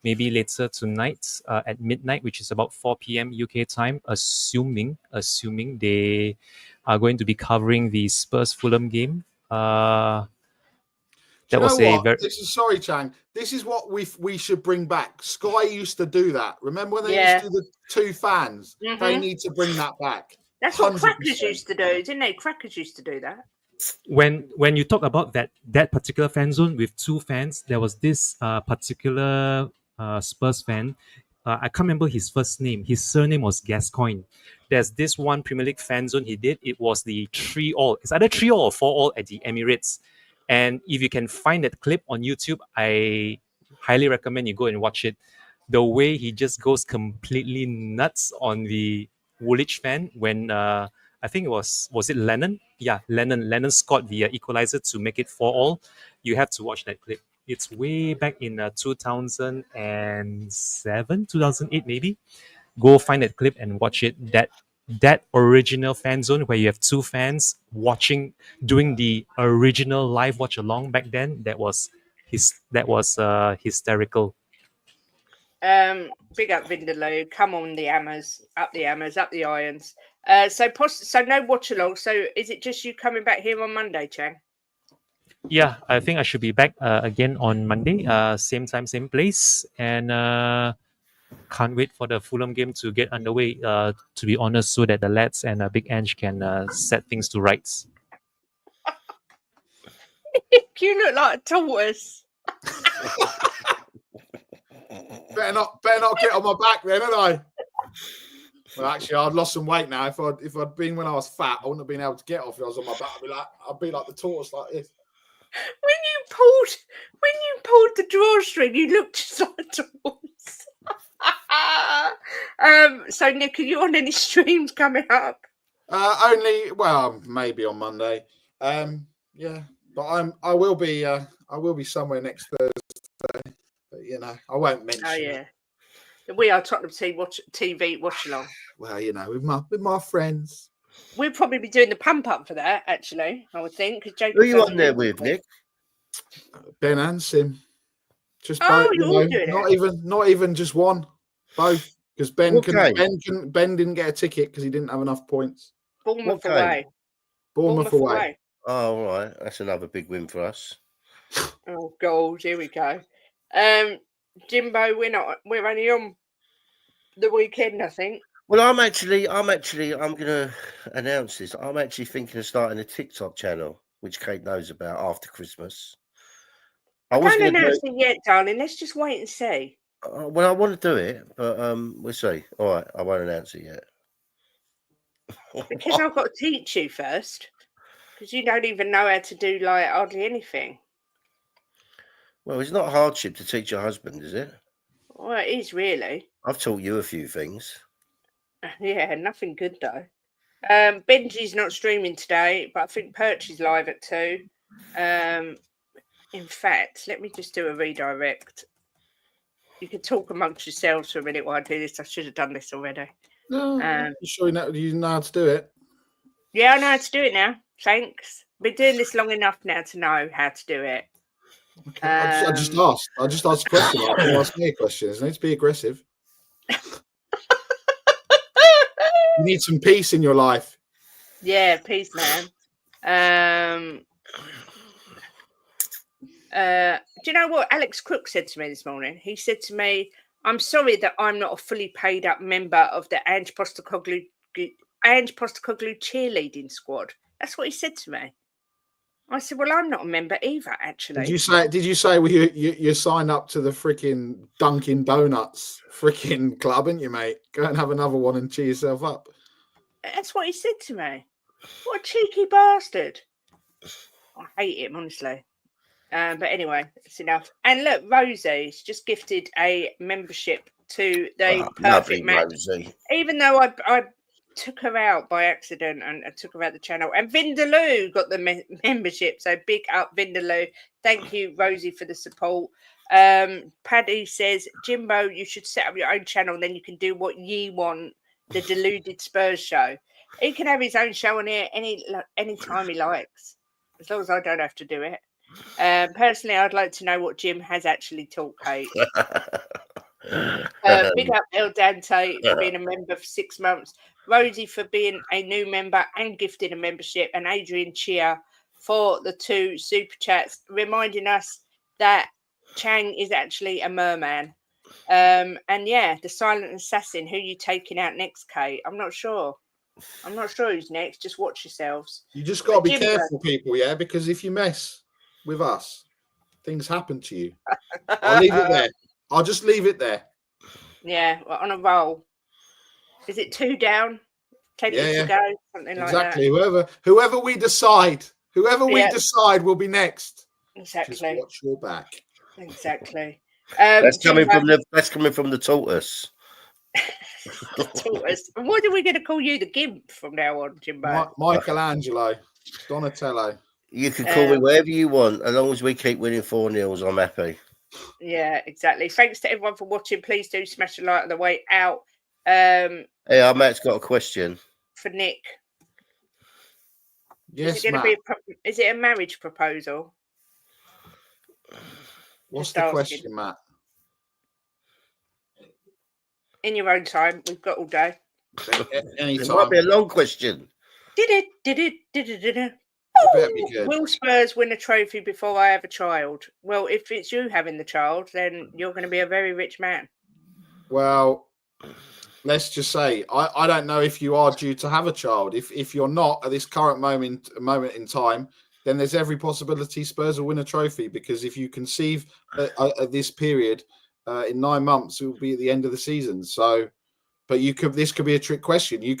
maybe later tonight at midnight, which is about 4 p.m. UK time, assuming they are going to be covering the Spurs Fulham game. Do you That know was a what? very This is sorry, Chang. This is what we should bring back. Sky used to do that. Remember when they Yeah. used to do the two fans? They Mhm. need to bring that back. That's what 100%. Crackers used to do, didn't they? Crackers used to do that. when you talk about that particular fan zone with two fans, there was this particular Spurs fan. I can't remember his first name. His surname was Gascoigne. There's this one Premier League fan zone he did. It was the 3-all. It's either 3-all or 4-all at the Emirates. And if you can find that clip on YouTube, I highly recommend you go and watch it. The way he just goes completely nuts on the Woolwich fan when I think it was it Lennon? Yeah, Lennon scored the equalizer to make it 4-all. You have to watch that clip. It's way back in 2007, 2008 maybe. Go find that clip and watch it. That original fan zone where you have two fans doing the original live watch along back then. That was hysterical. Big up Vindaloo. Come on, the hammers, up the irons. So no watch along. So is it just you coming back here on Monday, Chang? Yeah, I think I should be back again on Monday, same time, same place, and can't wait for the Fulham game to get underway. To be honest, so that the lads and Big Ange can set things to rights. You look like a tortoise. Better not get on my back then, had I? Well, actually, I'd lost some weight now. If I'd been when I was fat, I wouldn't have been able to get off. If I was on my back, I'd be like the tortoise, like this. When you pulled the drawstring, you looked just like a tortoise. So Nick, are you on any streams coming up? Maybe on Monday. Yeah, but I will be somewhere next Thursday. But I won't mention. Oh yeah, we are Tottenham TV watch along. Well, with my friends. We'll probably be doing the pump up for that. Actually, I would think. Who are you on there with, Nick? Ben and Sim. Just both. Not even just one. Both. Because Ben didn't get a ticket because he didn't have enough points. Bournemouth away. Bournemouth away. Oh, all right. That's another big win for us. Oh God, here we go. Jimbo, we're only on the weekend, I think. Well, I'm going to announce this. I'm actually thinking of starting a TikTok channel, which Kate knows about, after Christmas. I don't announce it yet, darling. Let's just wait and see. Well, I want to do it, but we'll see. All right, I won't announce it yet. Because I've got to teach you first. Because you don't even know how to do hardly anything. Well, it's not a hardship to teach your husband, is it? Well, it is really. I've taught you a few things. Yeah, nothing good though. Benji's not streaming today, but I think Perch is live at 2. In fact, let me just do a redirect. You can talk amongst yourselves for a minute while I do this. I should have done this already. No, you sure you know how to do it? Yeah, I know how to do it now. Thanks. Been doing this long enough now to know how to do it. Okay. I just asked a question. I can ask me a question. It needs to be aggressive. You need some peace in your life. Yeah, peace, man. Do you know what Alex Crook said to me this morning? He said to me, "I'm sorry that I'm not a fully paid up member of the Ange Postecoglou cheerleading squad." That's what he said to me. I said, "Well, I'm not a member either, actually." Did you say well, you signed up to the freaking Dunkin' Donuts freaking club, ain't you, mate? Go and have another one and cheer yourself up. That's what he said to me. What a cheeky bastard. I hate him, honestly. But anyway, it's enough. And look, Rosie's just gifted a membership to the Perfect Match. Rosie. Even though I took her out by accident and I took her out the channel. And Vindaloo got the membership. So big up, Vindaloo. Thank you, Rosie, for the support. Paddy says, Jimbo, you should set up your own channel. Then you can do what ye want. The Deluded Spurs show. He can have his own show on here any time he likes. As long as I don't have to do it. Personally, I'd like to know what Jim has actually taught Kate. Big up El Dante for being a member for 6 months. Rosie for being a new member and gifting a membership. And Adrian Chia for the 2 super chats, reminding us that Chang is actually a merman. And yeah, the silent assassin. Who you taking out next, Kate? I'm not sure. I'm not sure who's next. Just watch yourselves. You just got to be Jimbo. careful, people, yeah? Because if you mess with us, things happen to you. I'll leave it there. I'll just leave it there. Yeah, we're on a roll. Is it 2 down? 10 minutes to go? Something like that. Exactly. Whoever we decide will be next. Exactly. Just watch your back. Exactly. That's coming from the tortoise. Tortoise. And what are we going to call you? The Gimp from now on, Jimbo? Michelangelo, Donatello. You can call me whatever you want, as long as we keep winning 4-0. I'm happy. Yeah, exactly. Thanks to everyone for watching. Please do smash a like on the way out. Hey, our Matt's got a question For Nick. Yes, is it Matt. Is it a marriage proposal? What's Just the asking. question, Matt? In your own time. We've got all day. It might be a long question. Did it. Better be good. Will Spurs win a trophy before I have a child? Well, if it's you having the child, then you're going to be a very rich man. Well, let's just say I don't know if you are due to have a child. If you're not at this current moment in time, then there's every possibility Spurs will win a trophy, because if you conceive at this period in 9 months, it will be at the end of the season. So, but this could be a trick question. Your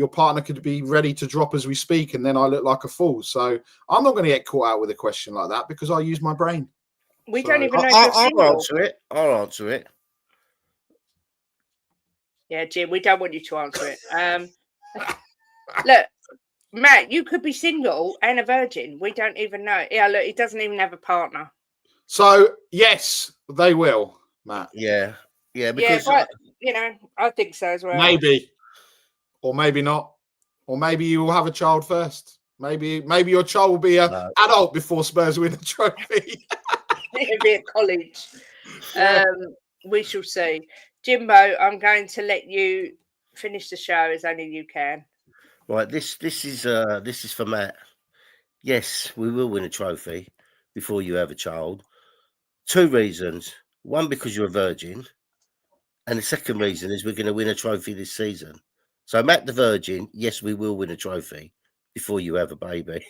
partner could be ready to drop as we speak, and then I look like a fool. So I'm not going to get caught out with a question like that, because I use my brain. We don't even know if you're single. I'll answer it. Yeah, Jim, we don't want you to answer it. Look, Matt, you could be single and a virgin. We don't even know. Yeah, look, he doesn't even have a partner. So yes, they will, Matt. Yeah, because but I think so as well. Maybe, or maybe not, or maybe you will have a child first. Maybe your child will be an adult before Spurs win a trophy. It'll be at college. Yeah. We shall see. Jimbo, I'm going to let you finish the show as only you can. Right, this is for Matt. Yes, we will win a trophy before you have a child. 2 reasons. One, because you're a virgin. And the second reason is we're going to win a trophy this season. So, Matt the Virgin, yes, we will win a trophy before you have a baby.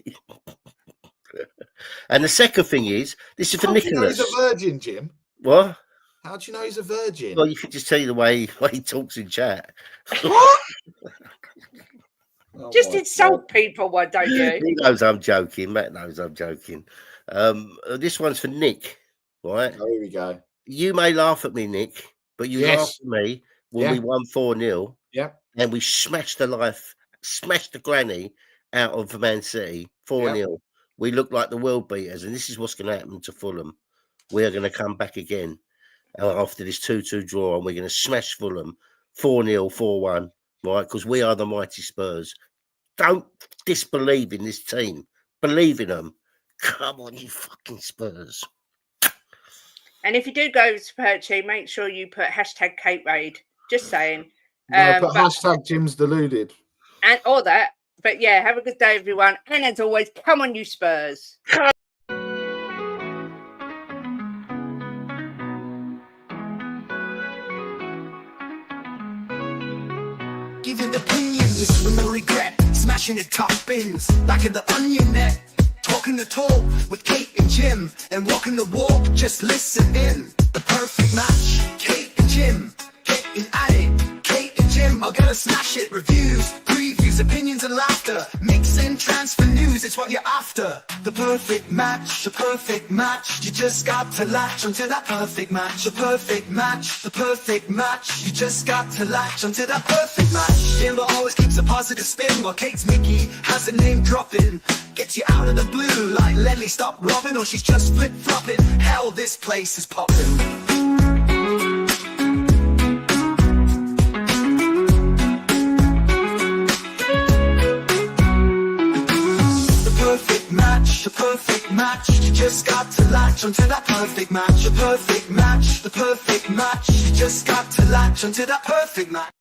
And the second thing is, this is for Nicholas. How do you know he's a virgin, Jim? What? How do you know he's a virgin? Well, you could just tell you the way he talks in chat. What? Just insult people, why don't you? He knows I'm joking. Matt knows I'm joking. This one's for Nick, right? Oh, here we go. You may laugh at me, Nick, but you laughed at me when we won 4-0. Yeah. And we smashed the granny out of Man City 4-0. Yep. We look like the world beaters, and this is what's going to happen to Fulham. We are going to come back again after this 2-2 draw, and we're going to smash Fulham 4-0, 4-1, right? Because we are the mighty Spurs. Don't disbelieve in this team. Believe in them. Come on, you fucking Spurs. And if you do go to Perchy, make sure you put hashtag Kate Raid. Just saying. Put hashtag Jim's deluded. And all that. But yeah, have a good day, everyone. And as always, come on, you Spurs. Giving opinions with no regret, smashing the top bins like in the onion net. Talking the talk with Kate and Jim, and walking the walk, just listen in. The perfect match, Kate and Jim, getting at it. Kate and Jim are gonna smash it. Reviews, previews, opinions and laughter, mix and transfer news, it's what you're after. The perfect match, the perfect match. You just got to latch onto that perfect match. The perfect match, the perfect match. You just got to latch onto that perfect match. Jimbo always keeps a positive spin, while Kate's Mickey has a name dropping. Gets you out of the blue like Lenny stop robbing, or she's just flip-flopping. Hell, this place is popping. The perfect match. a perfect match. You just got to latch onto that perfect match. A perfect match, the perfect match. You just got to latch onto that perfect match.